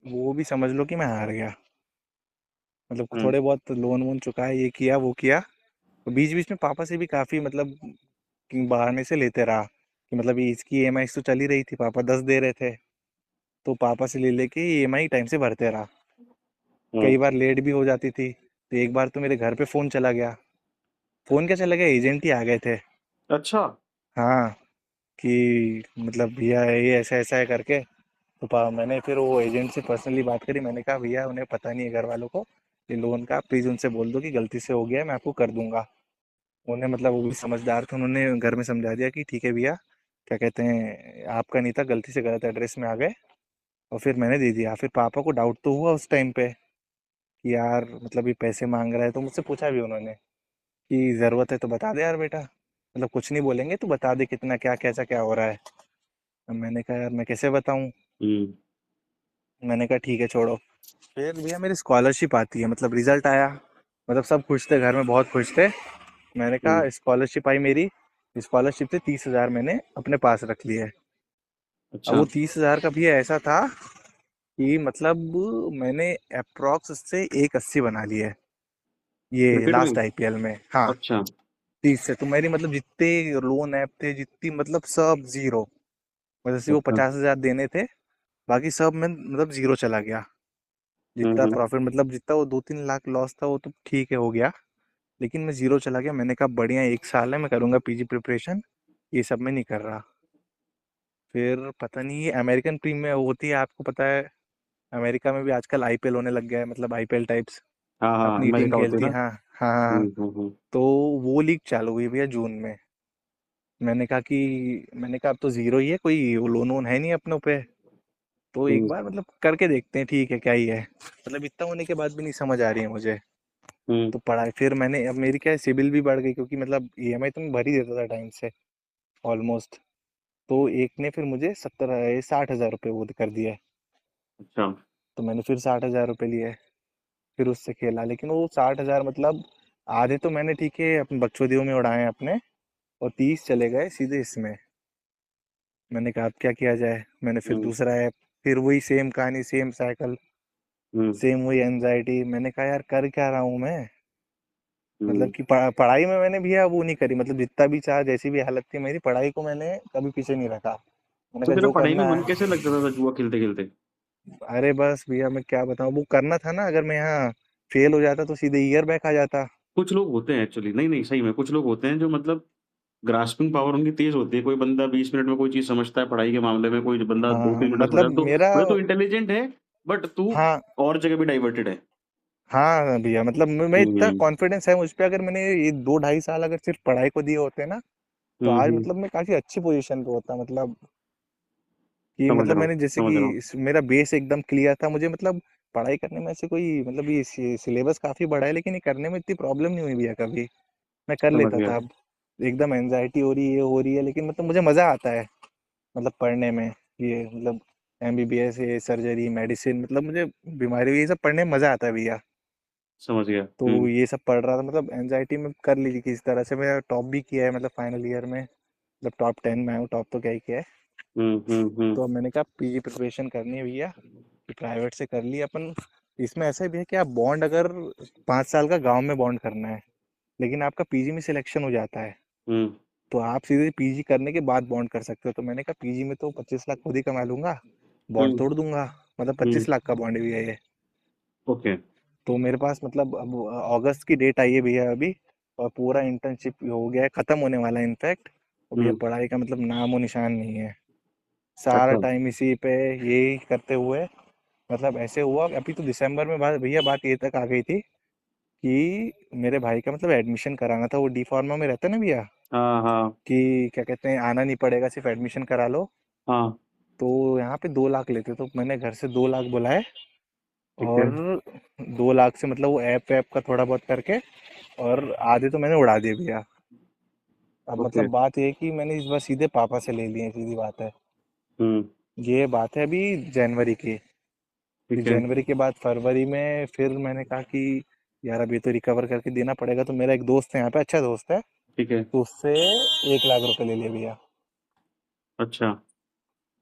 वो भी समझ लो कि मैं हार गया, मतलब हम्म। थोड़े बहुत लोन वोन चुकाए, ये किया वो किया। तो बीच बीच में पापा से भी काफ़ी मतलब कि बहाने से लेते रहा, कि मतलब ये इसकी ईएमआई तो चली रही थी, पापा 10 दे रहे थे, तो पापा से ले लेके ईएमआई टाइम से भरते रहा। हम्म। कई बार लेट भी हो जाती थी, तो एक बार तो मेरे घर पे फ़ोन चला गया। फ़ोन क्या चला गया, एजेंट ही आ गए थे। अच्छा। हाँ, कि मतलब भैया ये ऐसा ऐसा है करके। तो मैंने फिर वो एजेंट से पर्सनली बात करी, मैंने कहा भैया उन्हें पता नहीं है घर वालों को ये लोन का, प्लीज़ उनसे बोल दो कि गलती से हो गया है, मैं आपको कर दूंगा। उन्हें मतलब वो भी समझदार थे, उन्होंने घर में समझा दिया कि ठीक है भैया, क्या कहते हैं, आपका नहीं था, गलती से गलत एड्रेस में आ गए। और फिर मैंने दे दिया। फिर पापा को डाउट तो हुआ उस टाइम पे कि यार मतलब ये पैसे मांग रहा है, तो मुझसे पूछा भी उन्होंने कि ज़रूरत है तो बता दे यार बेटा, मतलब कुछ नहीं बोलेंगे, तू बता दे कितना क्या कैसा क्या हो रहा है। अब मैंने कहा यार मैं कैसे बताऊं। हम्म। मैंने कहा ठीक है छोड़ो। फिर भैया मेरी स्कॉलरशिप आती है, मतलब रिजल्ट आया, मतलब सब खुश थे घर में, बहुत खुश थे। मैंने हम्म। कहा स्कॉलरशिप आई मेरी, स्कॉलरशिप से 30,000 मैंने अपने पास रख लिए। अब अच्छा। वो 30,000 का भी ऐसा था कि मतलब मैंने अप्रोक्स उससे 180 बना लिए ये क्रिकेट में। लास्ट आईपीएल में। हाँ, अच्छा। 30 से तो मेरी मतलब जितने लोन ऐप थे, जितनी मतलब सब जीरो, मतलब सिर्फ वो अच्छा। 50,000 देने थे, बाकी सब में मतलब जीरो चला गया। जितना हम्म। प्रॉफिट मतलब जितना वो 2-3 लाख लॉस था वो तो ठीक है हो गया, लेकिन मैं जीरो चला गया। मैंने कहा बढ़िया, 1 साल है मैं करूँगा पीजी प्रिपरेशन, ये सब में नहीं कर रहा। फिर पता नहीं ये अमेरिकन प्रीमियर होती है, आपको पता है अमेरिका में भी आजकल आईपीएल होने लग गया है, मतलब आईपीएल टाइप्स, हाँ हाँ, अपनी टीम अमेरिका होती है खेलती ना। है। हाँ हाँ हाँ हाँ। हम्म। तो वो लीग चालू हुई भैया जून में। मैंने कहा अब तो जीरो ही है, कोई वो लोन वोन है नहीं अपनों पे, तो एक हम्म। बार मतलब करके देखते हैं, ठीक है क्या ही है। मतलब इतना होने के बाद भी नहीं समझ आ रही है मुझे। हम्म। तो पढ़ाई फिर मैंने, अब मेरी क्या है सिबिल भी बढ़ गई, क्योंकि मतलब ईएमआई तो मैं भर ही देता था टाइम से ऑलमोस्ट। तो एक ने फिर मुझे 60,000 रुपये वो कर दिया। अच्छा। तो मैंने फिर 60,000 रुपये लिए, फिर उससे खेला, लेकिन वो 60,000 मतलब आधे तो मैंने ठीक है अपने बकचोदियों में उड़ाए अपने, और 30 चले गए सीधे इसमें। मैंने कहा अब क्या किया जाए, मैंने फिर हम्म। दूसरा ऐप, फिर वही सेम कहानी, सेम साइकिल, हम्म। सेम वही एनजाइटी। मैंने कहा यार कर क्या रहा हूँ मैं, मतलब हम्म। कि पढ़ाई में मैंने भैया वो नहीं करी, मतलब जितना भी चाह जैसी भी हालत थी मेरी, पढ़ाई को मैंने कभी पीछे नहीं रखा। मैंने तो कहा तेरा जो पढ़ाई में करना मन है। कैसे लगता था जुआ खेलते खेलते? अरे बस भैया मैं क्या बताऊँ, वो करना था ना, अगर मैं यहाँ फेल हो जाता तो सीधे ईयर बैक आ जाता। कुछ लोग होते हैं एक्चुअली, नहीं नहीं सही में कुछ लोग होते हैं जो मतलब ग्रास्पिंग पावर उनकी तेज होती है। कोई बंदा 20 मिनट में कोई चीज समझता है पढ़ाई के मामले में, कोई बंदा दो हाँ तीन मिनट में समझ मतलब जाता है। तो मेरा, भाई तो इंटेलिजेंट है, बट तू हाँ और जगह भी डाइवर्टेड है। हाँ भैया, मतलब मैं इतना हम्म कॉन्फिडेंस है मुझ पे, अगर मैंने ये 2 ढाई साल अगर सिर्फ पढ़ाई को दिए होते ना, तो आज हम्म। मतलब मैं काफी अच्छी पोजीशन पे होता, मतलब कि समझ मतलब रहा हूँ, मैंने जैसे समझ कि रहा हूँ, मेरा बेस एकदम क्लियर था, मुझे मतलब पढ़ाई करने में ऐसे कोई मतलब ये सिलेबस काफी बड़ा है, लेकिन ये करने में इतनी प्रॉब्लम नहीं हुई भैया कभी। मैं कर समझ लेता गया। था। अब एकदम एनजाइटी हो रही है, हो रही है, लेकिन मतलब मुझे मजा आता है मतलब पढ़ने में। ये मतलब एमबीबीएस, ये सर्जरी, मेडिसिन, मतलब मुझे बीमारी ये सब पढ़ने में मजा आता है भैया। समझ गया। तो ये सब पढ़ रहा था, मतलब एनजाइटी में कर ली थी किसी तरह से। मैं टॉप भी किया है, मतलब फाइनल ईयर में, मतलब टॉप 10 में हूँ, टॉप तो क्या ही किया है। हम्म। तो अब मैंने कहा पीजी प्रिपरेशन करनी है भैया, कि प्राइवेट से कर ली अपन। इसमें ऐसा भी है कि आप बॉन्ड अगर 5 साल का गांव में बॉन्ड करना है, लेकिन आपका पीजी में सिलेक्शन हो जाता है, हम्म तो आप सीधे पीजी करने के बाद बॉन्ड कर सकते हो। तो मैंने कहा पीजी में तो 25 लाख खुद ही कमा लूंगा, बॉन्ड हम्म तोड़ दूंगा। मतलब हम्म। 25 लाख का बॉन्ड भी है ये। ओके। तो मेरे पास मतलब अब अगस्त की डेट आई है भैया अभी, और पूरा इंटर्नशिप हो गया है, खत्म होने वाला है इनफैक्ट। और भैया हम्म। पढ़ाई का मतलब नामो निशान नहीं है। सारा अच्छा। टाइम इसी पे यही करते हुए, मतलब ऐसे हुआ अभी तो दिसंबर में बात भैया, बात ये तक आ गई थी कि मेरे भाई का मतलब एडमिशन कराना था। वो डी फार्मा में रहता है ना भैया, हाँ हाँ कि क्या कहते हैं, आना नहीं पड़ेगा, सिर्फ एडमिशन करा लो। हाँ। तो यहाँ पे 2 लाख लेते, तो मैंने घर से 2 लाख बुलाए, ठीक है। और 2 लाख से मतलब वो ऐप वैप का थोड़ा बहुत करके, और आधे तो मैंने उड़ा दिए भैया। अब ओके। मतलब बात ये है कि मैंने इस बार सीधे पापा से ले लिए, सीधी बात है। हम्म। ये बात है अभी जनवरी की। फिर ठीक है। जनवरी के बाद फरवरी में फिर मैंने कहा कि यार अब ये तो रिकवर करके देना पड़ेगा। तो मेरा एक दोस्त है यहाँ पे, अच्छा दोस्त है, ठीक है। तो उससे 1 लाख रुपए ले लिए भैया। अच्छा।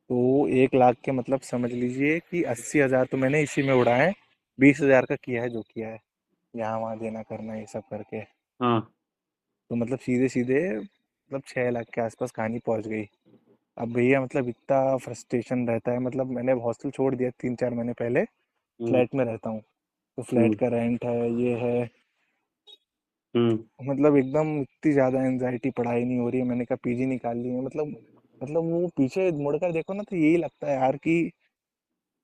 तो 1 लाख के मतलब समझ लीजिए कि 80 हजार तो मैंने इसी में उड़ाए। 20 हजार का किया है जो किया है, यहाँ वहाँ देना करना ये सब करके। हाँ। तो मतलब सीधे सीधे मतलब 6 लाख के आसपास कहानी पहुंच गई। अब भैया मतलब इतना फ्रस्ट्रेशन रहता है, मतलब मैंने हॉस्टल छोड़ दिया 3 4 महीने पहले। हम्म फ्लैट में रहता हूँ, तो फ्लैट हम्म का रेंट है, ये है। हम्म मतलब एकदम इतनी ज़्यादा एनजाइटी, पढ़ाई नहीं हो रही है। मैंने कहा पीजी निकाल ली है, मतलब वो पीछे मुड़कर देखो ना, तो यही लगता है यार कि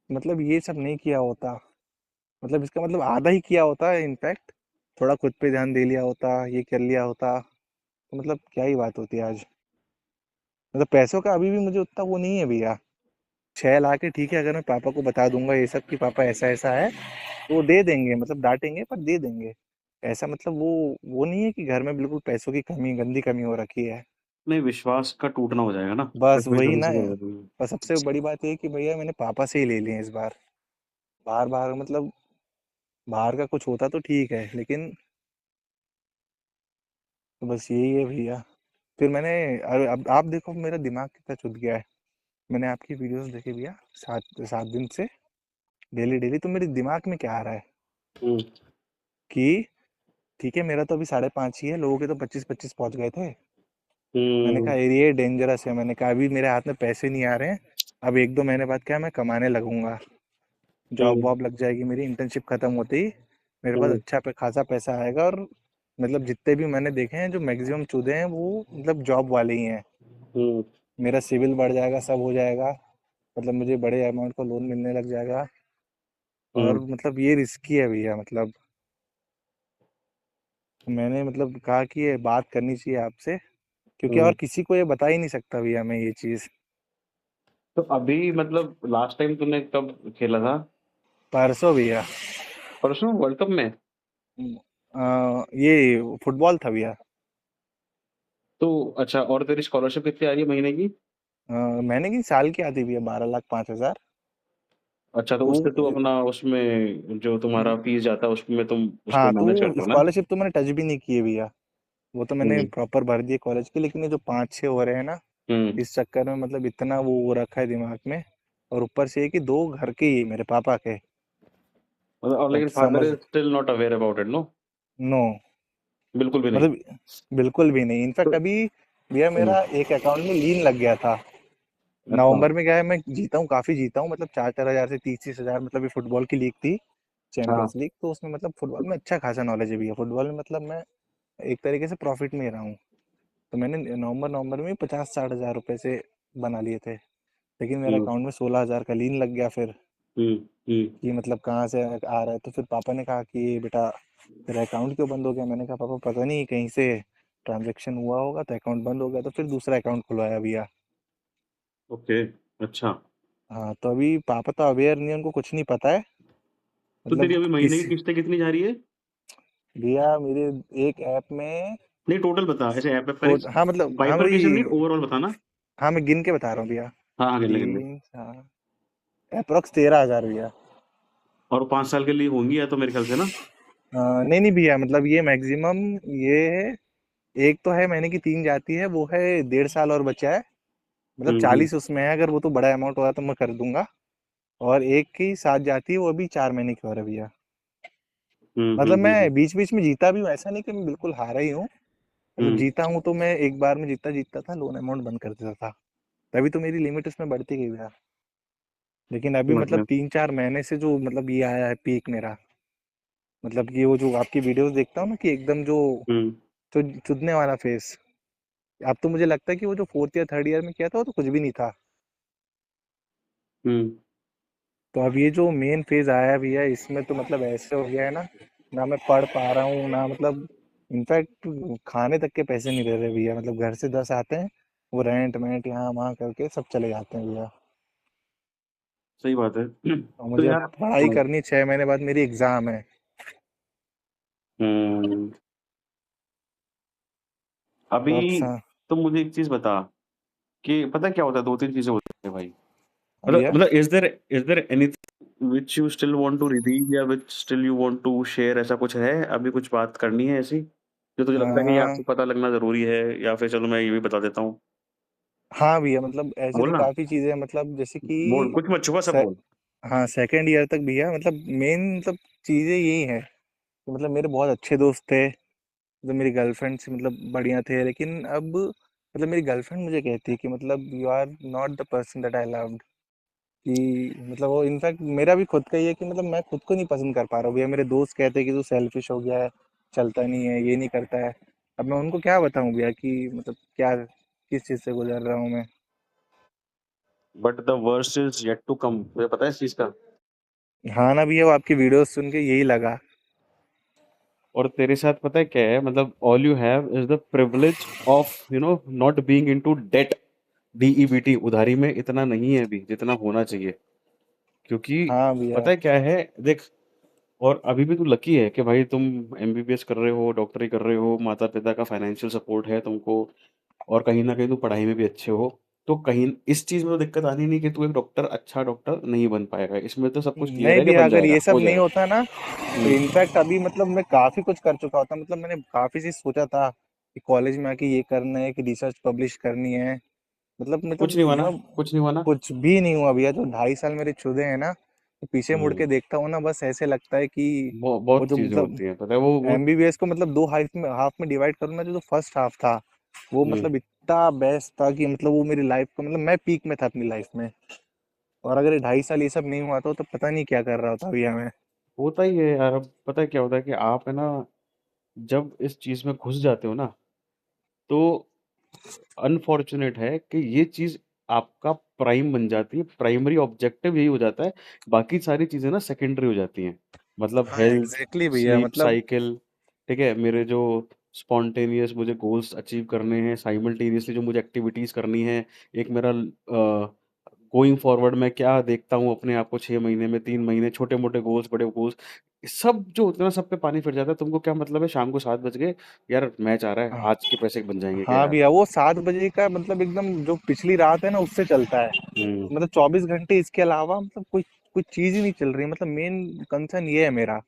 मतलब ये सब नहीं किया होता। मतलब इसका मतलब आधा ही किया होता है इनफैक्ट। थोड़ा खुद पे ध्यान दे लिया होता, ये कर लिया होता, तो मतलब क्या ही बात होती आज। मतलब पैसों का अभी भी मुझे उतना वो नहीं है भैया। 6 लाख है, ठीक है, अगर मैं पापा को बता दूंगा ये सब कि पापा ऐसा ऐसा है, तो वो दे देंगे, मतलब डांटेंगे पर दे देंगे। ऐसा मतलब वो नहीं है कि घर में बिल्कुल पैसों की कमी, गंदी कमी हो रखी है। नहीं, विश्वास का टूटना हो जाएगा ना, फिर बस कोई वही ढंग ना। से करेगा नहीं। पर सबसे बड़ी बात ये है कि भैया मैंने पापा से ही ले लिए इस बार। बार बार मतलब बाहर का कुछ होता तो ठीक है, लेकिन बस यही है भैया। फिर मैंने, अब आप देखो मेरा दिमाग कितना चुद गया है। मैंने आपकी वीडियोस देखी भैया, 7 7 दिन से, डेली डेली। तो मेरे दिमाग में क्या आ रहा है हम्म कि ठीक है, मेरा तो अभी 5.5 ही है, लोगों के तो 25 25 पहुंच गए थे। मैंने कहा हम्म ये डेंजरस है। मैंने कहा अभी मेरे हाथ में पैसे नहीं आ रहे हैं, अब 1 2 महीने बाद क्या मैं कमाने लगूंगा, जॉब हम्म वॉब लग जाएगी मेरी, इंटर्नशिप खत्म होते ही मेरे पास हम्म अच्छा पे खासा पैसा आएगा। और मतलब जितने भी मैंने देखे हैं, जो मैक्सिमम चूधे हैं वो मतलब जॉब वाले ही हैं। हम्म मेरा सिविल बढ़ जाएगा, सब हो जाएगा, मतलब मुझे बड़े अमाउंट का लोन मिलने लग जाएगा। और हम्म मतलब ये रिस्की है भैया, मतलब मैंने मतलब कहा कि ये बात करनी चाहिए आपसे, क्योंकि और हम्म। किसी को ये बता ही नहीं सकता भैया मैं ये चीज़। तो अभी मतलब लास्ट टाइम तूने कब खेला था? परसों भैया। परसों वर्ल्ड कप में? ये फुटबॉल था भैया। तो अच्छा, और तेरी स्कॉलरशिप कितनी आ रही है महीने की? मैंने की साल की आती भैया, 12 लाख 5 हजार। अच्छा, तो वो उससे तू अपना उसमें जो तुम्हारा फीस जाता है उसमें तुम उसको हाँ, तो मैनेज करते हो ना? स्कॉलरशिप तो मैंने टच भी नहीं किए भैया। वो तो मैंने हम्म प्रॉपर भर दिए कॉलेज के, लेकिन ये जो 5 6 हो रहे हैं ना, हम्म। इस चक्कर में मतलब इतना वो हो रखा है दिमाग में। और ऊपर से ये कि 2 घर के ही मेरे पापा के। मतलब और अब लेकिन फादर समझ, is still not aware about it, no? No, बिल्कुल भी नहीं? मतलब बिल्कुल भी नहीं। इनफैक्ट तो अभी भैया हम्म, मेरा एक अकाउंट में लीन लग गया था। अच्छा। नवंबर में क्या है, मैं जीता हूँ, काफी जीता हूँ, मतलब 4 4 हजार से 30 30 हजार। मतलब ये फुटबॉल की लीग थी, हाँ। Champions league. तो उसमें मतलब फुटबॉल में अच्छा खासा नॉलेज है भैया। फुटबॉल में मतलब मैं एक तरीके से प्रॉफिट में ही रहा हूँ। तो मैंने नवंबर नवंबर में 50 60 हजार रुपए से बना लिए थे, लेकिन मेरे हम्म अकाउंट में 16 हजार का लीन लग गया फिर। हम्म। हम्म। कि मतलब कहाँ से आ रहा है। तो फिर पापा ने कहा कि बेटा तेरा अकाउंट क्यों बंद हो गया। मैंने कहा पापा पता नहीं कहीं से ट्रांजैक्शन हुआ होगा तो अकाउंट बंद हो गया। तो फिर दूसरा अकाउंट खुलवाया भैया। ओके। अच्छा। हाँ तो अभी पापा तो अवेयर नहीं है, उनको कुछ नहीं पता है। तो तेरी मतलब अभी महीने की किस किस्तें कितनी जा रही है? भैया मेरे एक ऐप में नहीं, टोटल बता, ऐसे ऐप ऐप करी, हाँ मतलब हाँ बाइफरकेशन नहीं, मेरी ओवरऑल बताना। हाँ मैं गिन के बता रहा हूँ भैया। हाँ हाँ, गिन ले गिन ले। तीन हाँ अप्रोक्स 13,000 भैया। और 5 साल के लिए होंगी या तो मेरे ख्याल से ना। नहीं नहीं भैया मतलब ये मैक्सिमम ये है। एक तो है महीने की 3 जाती है, वो है 1.5 साल और बचा है। मतलब हम्म। 40 उसमें है, अगर वो तो बड़ा अमाउंट होगा तो मैं कर दूंगा। और एक की 7 जाती है, वो अभी 4 महीने की और है भैया। मतलब मैं बीच बीच में जीता भी हूँ, ऐसा नहीं कि मैं बिल्कुल हारा ही हूँ। मतलब हम्म। जीता हूँ तो मैं एक बार में जीतता जीतता था, लोन अमाउंट बंद कर देता था। तभी तो मेरी लिमिट उसमें बढ़ती गई भैया। लेकिन अभी समझ मतलब गया। 3-4 महीने से जो मतलब ये आया है पीक मेरा। मतलब कि वो जो आपकी वीडियोस देखता हूँ ना कि एकदम जो हम्म। जो चुदने वाला फेस। अब तो मुझे लगता है कि वो जो फोर्थ ईयर थर्ड ईयर में किया था वो तो कुछ भी नहीं था। हम्म। तो अब ये जो मेन फेज आया भी है इसमें तो मतलब ऐसे हो गया है ना। ना मैं पढ़ पा रहा हूँ ना मतलब इनफैक्ट खाने तक के पैसे नहीं दे रहे भैया। मतलब घर से 10 आते हैं, वो रेंट वेंट यहाँ वहाँ करके सब चले जाते हैं भैया। सही बात है। और तो मुझे अब यार, पढ़ाई करनी 6 महीने बाद मेरी एग्जाम है। हम्म, तो अब अभी तो मुझे एक चीज बता कि पता है क्या होता है, 2-3 चीजें होती है भाई। हाँ भैया। Is there anything which you still want to reveal, या which still you want to share? ऐसा कुछ है अभी, कुछ बात करनी है ऐसी जो तुझे लगता है कि ये हाँ आपको पता लगना जरूरी है, या फिर चलो मैं ये भी बता देता हूँ? हाँ भैया मतलब ऐसे तो बोलना, काफी चीजें हैं, मतलब जैसे बोल, कि कुछ मत छुपा, सब से, बोल। हाँ सेकेंड ईयर तक भैया मतलब मेन मतलब चीजें यही है कि मतलब मेरे बहुत अच्छे दोस्त थे। मतलब मेरी गर्लफ्रेंड से मतलब बढ़िया थे, लेकिन अब मतलब मेरी गर्लफ्रेंड मुझे कहती है कि मतलब you are not the person that I loved. कि मतलब वो इनफैक्ट मेरा भी खुद का ही है कि मतलब मैं खुद को नहीं पसंद कर पा रहा हूँ भैया। मेरे दोस्त कहते हैं कि तू सेल्फिश हो गया है, चलता नहीं है, ये नहीं करता है। अब मैं उनको क्या बताऊं भैया कि मतलब क्या किस चीज़ से गुजर रहा हूँ मैं। But the worst is yet to come, मुझे पता है इस चीज का। हाँ ना भैया वो आपकी वीडियोस सुन के यही लगा। और तेरे साथ पता है क्या है, मतलब all you have is the privilege of not being into debt. DEBT, उधारी में इतना नहीं है अभी जितना होना चाहिए। क्योंकि हाँ पता भैया। है क्या है, देख, और अभी भी तू लकी है कि भाई तुम MBBS कर रहे हो, डॉक्टरी कर रहे हो, माता पिता का फाइनेंशियल सपोर्ट है तुमको, और कहीं ना कहीं तू पढ़ाई में भी अच्छे हो। तो कहीं इस चीज में तो दिक्कत आनी नहीं कि तू एक डॉक्टर, अच्छा डॉक्टर नहीं बन पाएगा, इसमें तो सब कुछ क्लियर नहीं है कि भैया बन अगर जाएगा, ये सब हो नहीं जाएगा। होता ना तो हम्म। इनफैक्ट अभी मतलब मैं काफी कुछ कर चुका होता। मतलब मैंने काफी चीज सोचा था कि कॉलेज में आके ये करना है, कि रिसर्च पब्लिश करनी है। मतलब कुछ नहीं हुआ ना, मैं कुछ नहीं हुआ ना। कुछ भी नहीं हुआ भैया। जो 2.5 साल मेरे चुदे हैं ना, तो पीछे मुड़ के हम्म। देखता हूँ ना बस ऐसे लगता है कि वो बहुत जो चीजें मतलब होती हैं, पता है, वो। एमबीबीएस को मतलब दो हाफ में डिवाइड करूँ ना, जो फर्स्ट हाफ था वो हम्म। मतलब इतना बेस्ट था कि मतलब वो मेरी लाइफ का मतलब मैं पीक में था अपनी लाइफ में। और अगर ये 2.5 साल ये सब नहीं हुआ तो पता नहीं क्या कर रहा होता भैया मैं। होता ही है यार। अब पता है क्या होता है कि आप है ना, जब इस चीज में घुस जाते हो ना, तो अनफॉर्चुनेट है कि ये चीज आपका प्राइम बन जाती है, प्राइमरी ऑब्जेक्टिव यही हो जाता है। बाकी सारी चीजें ना सेकेंडरी हो जाती हैं। मतलब हाँ हेल्थ, एग्जैक्टली भैया स्लीप मतलब साइकिल, ठीक है, मेरे जो स्पॉन्टेनियस मुझे गोल्स अचीव करने हैं, साइमल्टेनियसली जो मुझे एक्टिविटीज करनी है, एक मेरा गोइंग फॉरवर्ड मैं क्या देखता हूँ अपने आप को 6 महीने में, 3 महीने, छोटे मोटे गोल्स, बड़े गोल्स, सब जो होते हैं ना, सब पे पानी फिर जाता है। तुमको क्या मतलब है, शाम को 7 बज गए, यार मैच आ रहा है, आज के पैसे बन जाएंगे क्या हाँ यार। भैया वो 7 बजे का मतलब एकदम जो पिछली रात है ना उससे चलता है। हम्म। मतलब 24 घंटे इसके अलावा मतलब कोई कोई चीज ही नहीं चल रही। मतलब मेन कंसर्न ये है मेरा।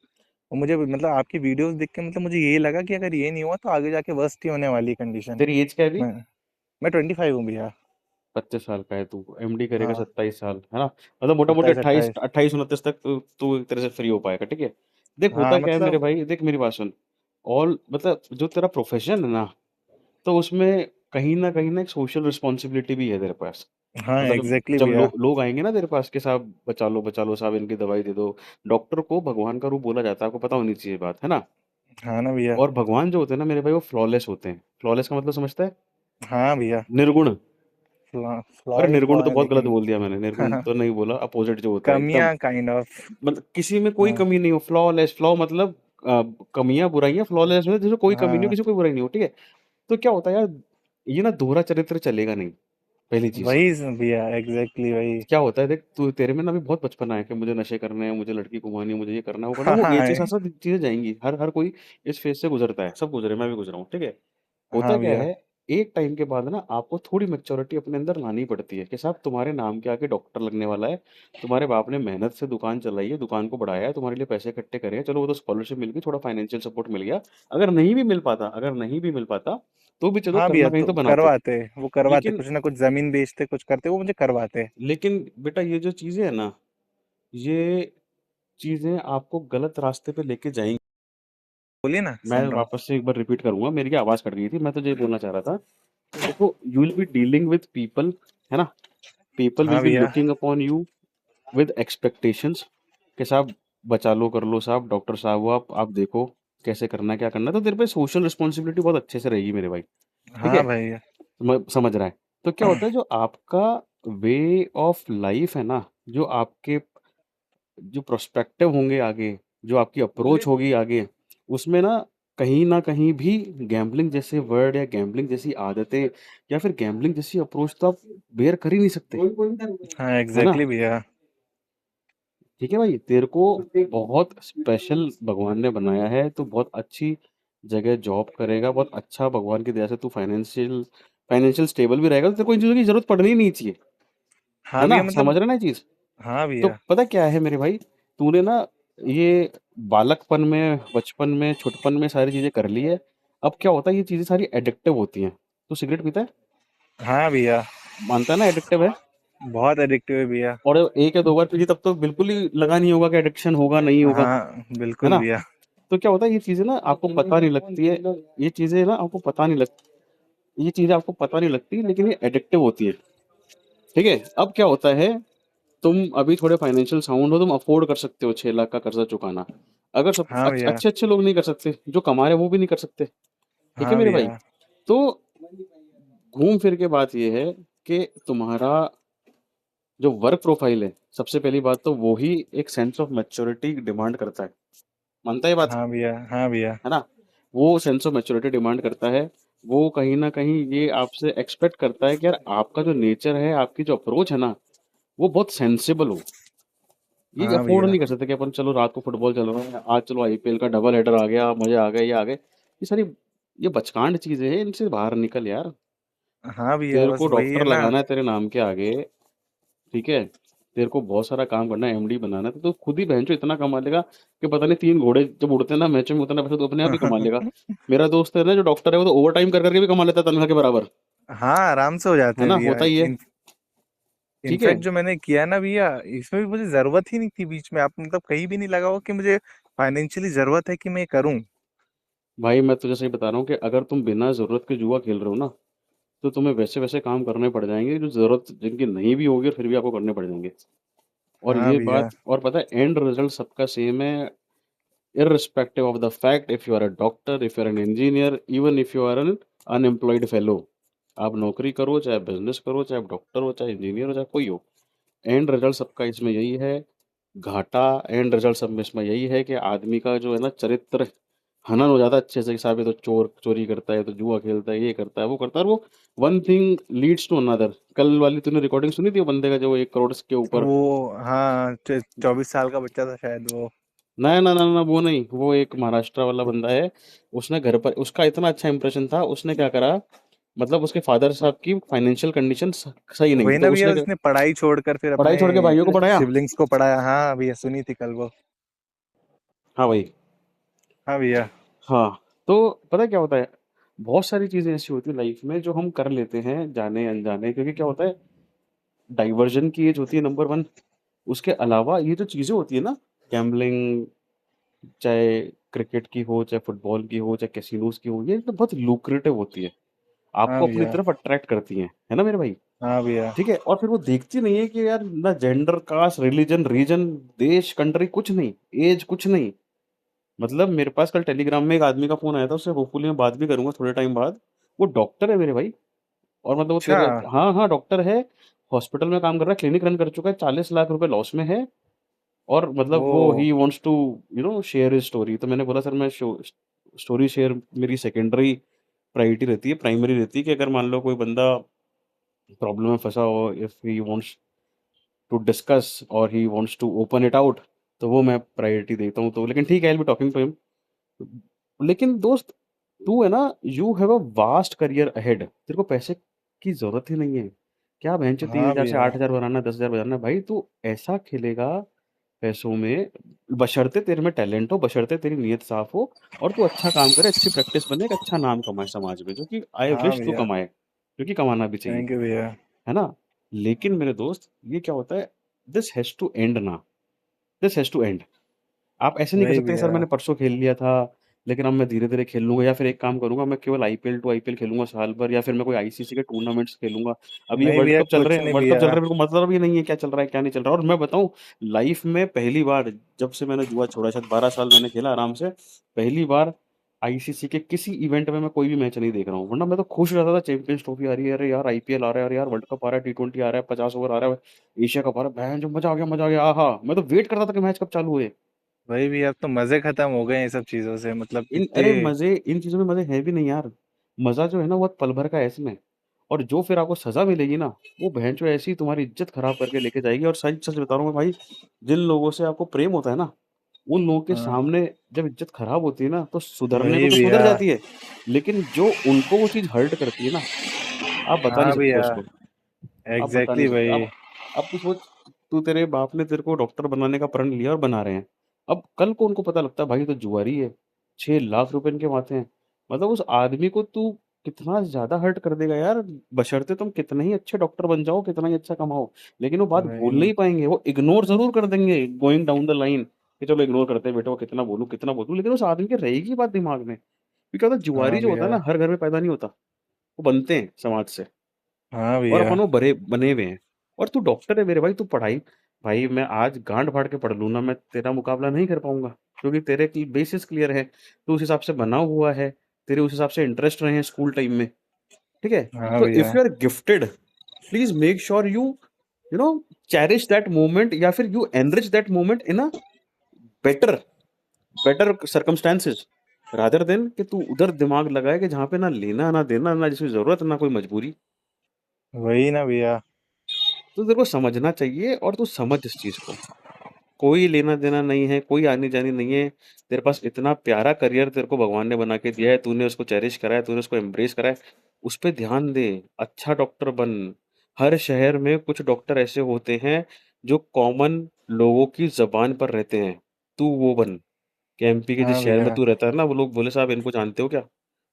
और मुझे मतलब आपकी वीडियोस देख के मतलब मुझे ये लगा कि अगर ये नहीं हुआ तो आगे जाके वर्स्ट ही होने वाली कंडीशन। तेरी एज क्या है अभी? मैं मैं 25 हूँ भैया। 25 साल का है तू, MD करेगा हाँ 27 साल, है ना? मतलब मोटा मोटी 28, 27-28। 28-29 तक तू एक तरह से फ्री हो पाएगा, ठीक है। देख, हाँ होता क्या है मेरे मतलब भाई, देख मेरी बात सुन। ऑल मतलब जो तेरा प्रोफेशन है ना, तो उसमें कहीं ना एक सोशल रिस्पॉन्सिबिलिटी भी है तेरे पास। हाँ मतलब जब एग्जैक्टली जब भैया। लोग आएंगे ना तेरे पास कि साहब बचा लो साहब, इनकी दवाई दे दो। डॉक्टर को भगवान का रूप बोला जाता है, आपको पता होनी चाहिए बात, है ना? हाँ ना भैया। और भगवान जो होते हैं ना मेरे भाई, वो फ्लॉलेस होते हैं। फ्लॉलेस का मतलब समझता है? हाँ भैया। निर्गुण। फ्लॉ अरे ही निर्गुण फ्लॉ तो है बहुत गलत लेकिन बोल दिया मैंने, निर्गुण तो नहीं बोला, अपोजिट जो होता है एकदम। कमियां काइंड ऑफ। मतलब किसी में कोई हाँ कमी नहीं हो, फ्लॉलेस, फ्लॉ मतलब कमियां बुराइयां, फ्लॉलेस में जिसमें कोई कमी नहीं हो, हाँ किसी को कोई बुराई नहीं हो, ठीक है। तो क्या होता है यार, ये ना दोहरा चरित्र चलेगा नहीं, पहली चीज। वही भैया, एग्जैक्टली वही। क्या होता है देख, तू तेरे में ना अभी बहुत बचपना है कि मुझे नशे करने हैं, मुझे लड़की घुमानी है, मुझे ये करना है, वो करना है, हाँ वो एज के साथ हाँ साथ चीजें जाएंगी, हर हर कोई इस फेज से गुजरता है, सब गुजरे, मैं भी गुजरा हूँ, ठीक है। होता हाँ क्या भैया। है, एक टाइम के बाद ना आपको थोड़ी मैच्योरिटी अपने अंदर लानी पड़ती है कि साहब तुम्हारे नाम के आगे डॉक्टर लगने वाला है, तुम्हारे बाप ने मेहनत से दुकान चलाई है, दुकान को बढ़ाया है, तुम्हारे लिए पैसे इकट्ठे करे हैं, चलो वो तो स्कॉलरशिप मिल गई, थोड़ा फाइनेंशियल सपोर्ट मिल गया, अगर नहीं भी मिल पाता तो भी चलो हाँ कहीं भैया, ना कहीं तो तो बनाते। करवाते, वो करवाते, लेकिन कुछ ना कुछ जमीन बेचते, कुछ करते, वो मुझे करवाते। लेकिन बेटा ये जो चीजें है ना, ये चीजें आपको गलत रास्ते पे लेके जाएंगी। बोलिए ना, मैं सुन रहा हूँ। वापस से एक बार रिपीट करूंगा, मेरी आवाज कट गई थी, मैं तो ये बोलना चाह रहा था। देखो, you will be dealing with people, है ना, पीपल विल हाँ बी भैया। Looking upon you with expectations कि साहब बचा लो, कर लो साहब, डॉक्टर साहब हो आप देखो कैसे करना है, क्या करना है, तो तेरे पे सोशल रिस्पॉन्सिबिलिटी बहुत अच्छे से रहेगी मेरे भाई, ठीक हाँ है। भैया। समझ रहा है। तो क्या होता है, जो आपका वे ऑफ लाइफ है ना, जो आपके जो प्रोस्पेक्टिव होंगे आगे, जो आपकी अप्रोच होगी आगे, उसमें ना कहीं भी गैम्बलिंग जैसे वर्ड या गैम्बलिंग जैसी आदतें या फिर गैम्बलिंग जैसी अप्रोच तो आप बेयर कर ही नहीं सकते, हाँ है ना। एग्जैक्टली भैया। ठीक है भाई, तेरे को बहुत स्पेशल भगवान ने बनाया है, तू बहुत अच्छी जगह जॉब करेगा, बहुत अच्छा भगवान की दया से तू फाइनेंशियल फाइनेंशियल स्टेबल भी रहेगा, तो तेरे को इन चीज़ों की जरूरत पड़नी ही नहीं चाहिए, है हाँ ना, भैया, समझ मतलब। रहे ना ये चीज़। हाँ तो भैया। पता क्या है मेरे भाई, तूने ना ये बालकपन में, बचपन में, छुटपन में सारी चीजें कर ली है। अब क्या होता है, ये चीजें सारी एडिक्टिव होती हैं। तू सिगरेट पीता है, हाँ भैया। मानता है ना एडिक्टिव है, बहुत एडिक्टिव है भैया। और एक या दो बार पी ली तब तो बिल्कुल ही लगा नहीं होगा कि एडिक्शन होगा नहीं होगा, हाँ है बिल्कुल ना। भैया। तो क्या होता है, ये चीजें ना आपको पता नहीं लगती है, ये चीजें ना आपको पता नहीं लगती, ये चीजें आपको पता नहीं लगती, लेकिन ये एडिक्टिव होती है, ठीक है। अब क्या होता है, तुम अभी थोड़े फाइनेंशियल साउंड हो, तुम अफोर्ड कर सकते हो 6 लाख का कर्जा चुकाना, अगर सब हाँ भैया। अच्छे अच्छे लोग नहीं कर सकते, जो कमा रहे हैं वो भी नहीं कर सकते, ठीक है हाँ मेरे भाई। भैया। तो घूम फिर के बात ये है कि तुम्हारा जो वर्क प्रोफाइल है, सबसे पहली बात तो वो ही एक सेंस ऑफ मैच्योरिटी डिमांड करता है, मानता है ये बात, हाँ भैया। हाँ भैया। है ना। वो सेंस ऑफ मैच्योरिटी डिमांड करता है, वो कहीं ना कहीं ये आपसे एक्सपेक्ट करता है कि यार आपका जो नेचर है, आपकी जो अप्रोच है ना, वो बहुत सेंसिबल हो। ये हाँ अफोर्ड भैया। नहीं कर सकते कि अपन चलो रात को फुटबॉल चल रहा है, आज चलो आईपीएल का डबल हेडर आ गया, मजे आ गए, ये आ गए, ये सारी ये बचकांड चीजें हैं, इनसे बाहर निकल यार। हाँ भैया, तेरे बस को वही है डॉक्टर ना। लगाना है तेरे नाम के आगे, ठीक है, तेरे को बहुत सारा काम करना है, एमडी बनाना है, तो तू खुद ही बहनचो इतना कमा लेगा कि पता नहीं, 3 घोड़े जब उड़ते हैं ना मैच में, उतना पैसा तो अपने आप ही कमा लेगा। मेरा दोस्त है ना जो डॉक्टर है, वो तो ओवर टाइम कर करके भी कमा लेता है तनख्वाह के बराबर, हाँ आराम से हो जाते है हैं ना, भैया। होता ही है, ठीक है। इनफैक्ट जो मैंने किया ना भैया, इसमें भी मुझे जरूरत ही नहीं थी बीच में। आप मतलब कहीं भी नहीं लगा हो कि मुझे फाइनेंशियली जरूरत है कि मैं करूं। भाई मैं तुझे सही बता रहा हूँ कि अगर तुम बिना जरूरत के जुआ खेल रहे हो ना, तो तुम्हें वैसे वैसे काम करने पड़ जाएंगे जो जरूरत जिनकी नहीं भी होगी, और फिर भी आपको करने पड़ जाएंगे। और हाँ ये भैया। बात, और पता है एंड रिजल्ट सबका सेम है, irrespective of the fact if you are a doctor, if you are an engineer, even if you are an unemployed fellow, आप नौकरी करो, चाहे बिजनेस करो, चाहे आप डॉक्टर हो, चाहे इंजीनियर हो, चाहे कोई हो, एंड रिजल्ट सबका इसमें यही है, घाटा। एंड रिजल्ट सब में इसमें यही है कि आदमी का जो है ना चरित्र हनन हो जाता है अच्छे से, कि साहब ये तो चोर चोरी करता है, ये तो जुआ खेलता है, ये करता है, वो करता है, और वो one thing leads to another. कल वाली तूने रिकॉर्डिंग सुनी थी वो बंदे का जो 1 करोड़ के ऊपर, वो, हाँ 24 साल का बच्चा था शायद वो। ना ना ना ना, वो नहीं, वो एक महाराष्ट्र वाला बंदा है, उसने घर पर, उसका इतना अच्छा इंप्रेशन था, उसने क्या करा, मतलब उसके फादर साहब की फाइनेंशियल कंडीशन सही नहीं थी, वही तो ना भैया, उसने उसने पढ़ाई छोड़कर फिर पढ़ाई अपने छोड़ के भाइयों को पढ़ाया। सिबलिंग्स को पढ़ाया। हाँ भैया, सुनी थी कल वो। हाँ भाई। हाँ भैया। हाँ, तो पता है क्या होता है, बहुत सारी चीजें ऐसी होती है लाइफ में जो हम कर लेते हैं जाने अनजाने, क्योंकि क्या होता है, डाइवर्जन की एज होती है नंबर 1, उसके अलावा ये जो चीजें होती है ना, गैम्बलिंग, चाहे क्रिकेट की हो, चाहे फुटबॉल की हो, चाहे कैसीनोज की हो, ये तो बहुत लुक्रेटिव होती है, हाँ आपको अपनी भैया। तरफ अट्रैक्ट करती हैं, है ना मेरे भाई। हाँ भैया। ठीक है, और फिर वो देखती नहीं है कि यार ना जेंडर, कास्ट, रिलीजन, रीजन, देश, कंट्री, कुछ नहीं, एज कुछ नहीं। मतलब मेरे पास कल टेलीग्राम में एक आदमी का फोन आया था, उससे होपफुली मैं बात भी करूंगा थोड़े टाइम बाद, वो डॉक्टर है मेरे भाई, और मतलब वो अच्छा। तेरे, हाँ हाँ डॉक्टर है, हॉस्पिटल में काम कर रहा है, क्लिनिक रन कर चुका है, 40 लाख रुपए लॉस में है। और मतलब वो oh he wants to share his story. तो मैंने बोला सर मैं स्टोरी शेयर मेरी सेकेंडरी प्रायोरिटी रहती है, प्राइमरी रहती है कि अगर मान लो कोई बंदा प्रॉब्लम में फंसा हो, if he wants to discuss और he wants to open it out, तो वो मैं प्रायोरिटी देता हूँ। तो लेकिन ठीक है, I will be talking to him. लेकिन दोस्त, तू है ना, you have a vast career ahead, तेरे को पैसे की जरूरत ही नहीं है। क्या बहन चो तीन हाँ हजार से भैया। 8 हजार बनाना, 10 हजार बनाना, भाई तू ऐसा खेलेगा पैसों में, बशर्ते तेरे में टैलेंट हो, बशर्ते तेरी नीयत साफ हो, और तू अच्छा काम करे, अच्छी प्रैक्टिस बने, एक अच्छा नाम कमाए समाज में, जो कि आई हाँ विश तू भैया। कमाए, क्योंकि कमाना भी चाहिए, थैंक यू भैया। है ना। लेकिन मेरे दोस्त, ये क्या होता है, दिस हैज टू एंड ना, दिस हैज टू एंड। आप ऐसे नहीं कर वही सकते कि सर भैया। मैंने परसों खेल लिया था, लेकिन अब मैं धीरे-धीरे खेल लूँगा, या फिर एक काम करूँगा, मैं केवल आईपीएल टू आईपीएल खेलूँगा साल भर, या फिर मैं कोई आईसीसी के टूर्नामेंट्स खेलूँगा। अब ये नहीं वर्ल्ड भैया, कप चल रहे कुछ हैं, नहीं वर्ल्ड कप चल रहे भैया। हैं, मेरे को मतलब ही नहीं है क्या चल रहा है, क्या नहीं चल रहा है। और मैं बताऊँ, लाइफ में पहली बार, जब से मैंने जुआ छोड़ा, शायद 12 साल मैंने खेला आराम से, पहली बार आईसीसी के किसी इवेंट में मैं कोई भी मैच नहीं देख रहा हूँ। वरना मैं तो खुश रहता था, चैंपियंस ट्रॉफी आ रही है, अरे यार आईपीएल आ रहा है, अरे यार वर्ल्ड कप आ रहा है, टी20 आ रहा है, 50 ओवर आ रहा है, एशिया कप आ रहा है, बहन जो मजा आ गया, मजा आ गया, आहा। मैं तो वेट करता था कि मैच कब चालू हुए। वही भी, अब तो मजे खत्म हो गए हैं ये सब चीजों से, मतलब इन इतने। अरे मजे, इन चीजों में मजे है भी नहीं यार। मजा जो है ना, वो पल भर का है इसमें। और जो फिर आपको सजा मिलेगी ना, वो भैंचो ऐसी तुम्हारी इज्जत खराब करके लेके जाएगी। और सच सच बता रहा हूँ मैं भाई, जिन लोगों से आपको प्रेम होता है ना, उन लोगों के हाँ। सामने जब इज्जत खराब होती है ना, तो सुधरने को वही तो भैया। सुधर जाती है, लेकिन जो उनको वो चीज हर्ट करती है ना, आप बता नहीं हाँ सकते भैया। उसको। आप बता नहीं एग्जैक्टली सकते। भाई। अब तू सोच, तू, तेरे बाप ने तेरे को डॉक्टर बनाने का प्रण लिया और बना रहे हैं। अब कल को उनको पता लगता है भाई ये तो जुआरी है, 6 लाख रुपए इनके माथे हैं, मतलब उस आदमी को तू कितना ज्यादा हर्ट कर देगा यार। बशर्ते तुम कितने ही अच्छे डॉक्टर बन जाओ, कितना ही अच्छा कमाओ, लेकिन वो बात भूल वही। नहीं पाएंगे, वो इग्नोर जरूर कर देंगे गोइंग डाउन द लाइन, कि चलो इग्नोर करते हैं बेटा, वो कितना बोलूं कितना बोलूं, लेकिन उस आदमी के रहेगी बात दिमाग में। क्योंकि होता है, जुआरी हाँ जो होता है भैया। ना, हर घर में पैदा नहीं होता, वो बनते हैं समाज से। हाँ और भैया। अपन वो बड़े बने हुए हैं। और तू डॉक्टर है मेरे भाई, तू पढ़ाई, भाई मैं आज गांड फाड़ के पढ़ लूँ ना, मैं तेरा मुकाबला नहीं कर पाऊंगा, क्योंकि तेरे की बेसिस क्लियर है, तू उस हिसाब से बना हुआ है, तेरे उस हिसाब से इंटरेस्ट रहे हैं स्कूल टाइम में, ठीक है। हाँ तो इफ भैया। You are gifted, please make sure you you know cherish that moment, या फिर you enrich that moment in a better better circumstances, rather than कि तू उधर दिमाग लगाए कि जहाँ पे ना लेना ना देना, ना जिसकी जरूरत ना कोई मजबूरी। वही ना भैया। तो तेरे को समझना चाहिए, और तू समझ इस चीज को। कोई लेना देना नहीं है, कोई आनी जानी नहीं है। तेरे पास इतना प्यारा करियर तेरे को भगवान ने बना के दिया है, तूने उसको चेरिश करा है, तूने उसको एम्ब्रेस करा है, उस पे ध्यान दे, अच्छा डॉक्टर बन। हर शहर में कुछ डॉक्टर ऐसे होते हैं जो कॉमन लोगों की जबान पर रहते हैं, तू वो बन। कि एमपी के जिस हाँ शहर में भैया। तू रहता है ना, वो लोग बोले साहब इनको जानते हो क्या,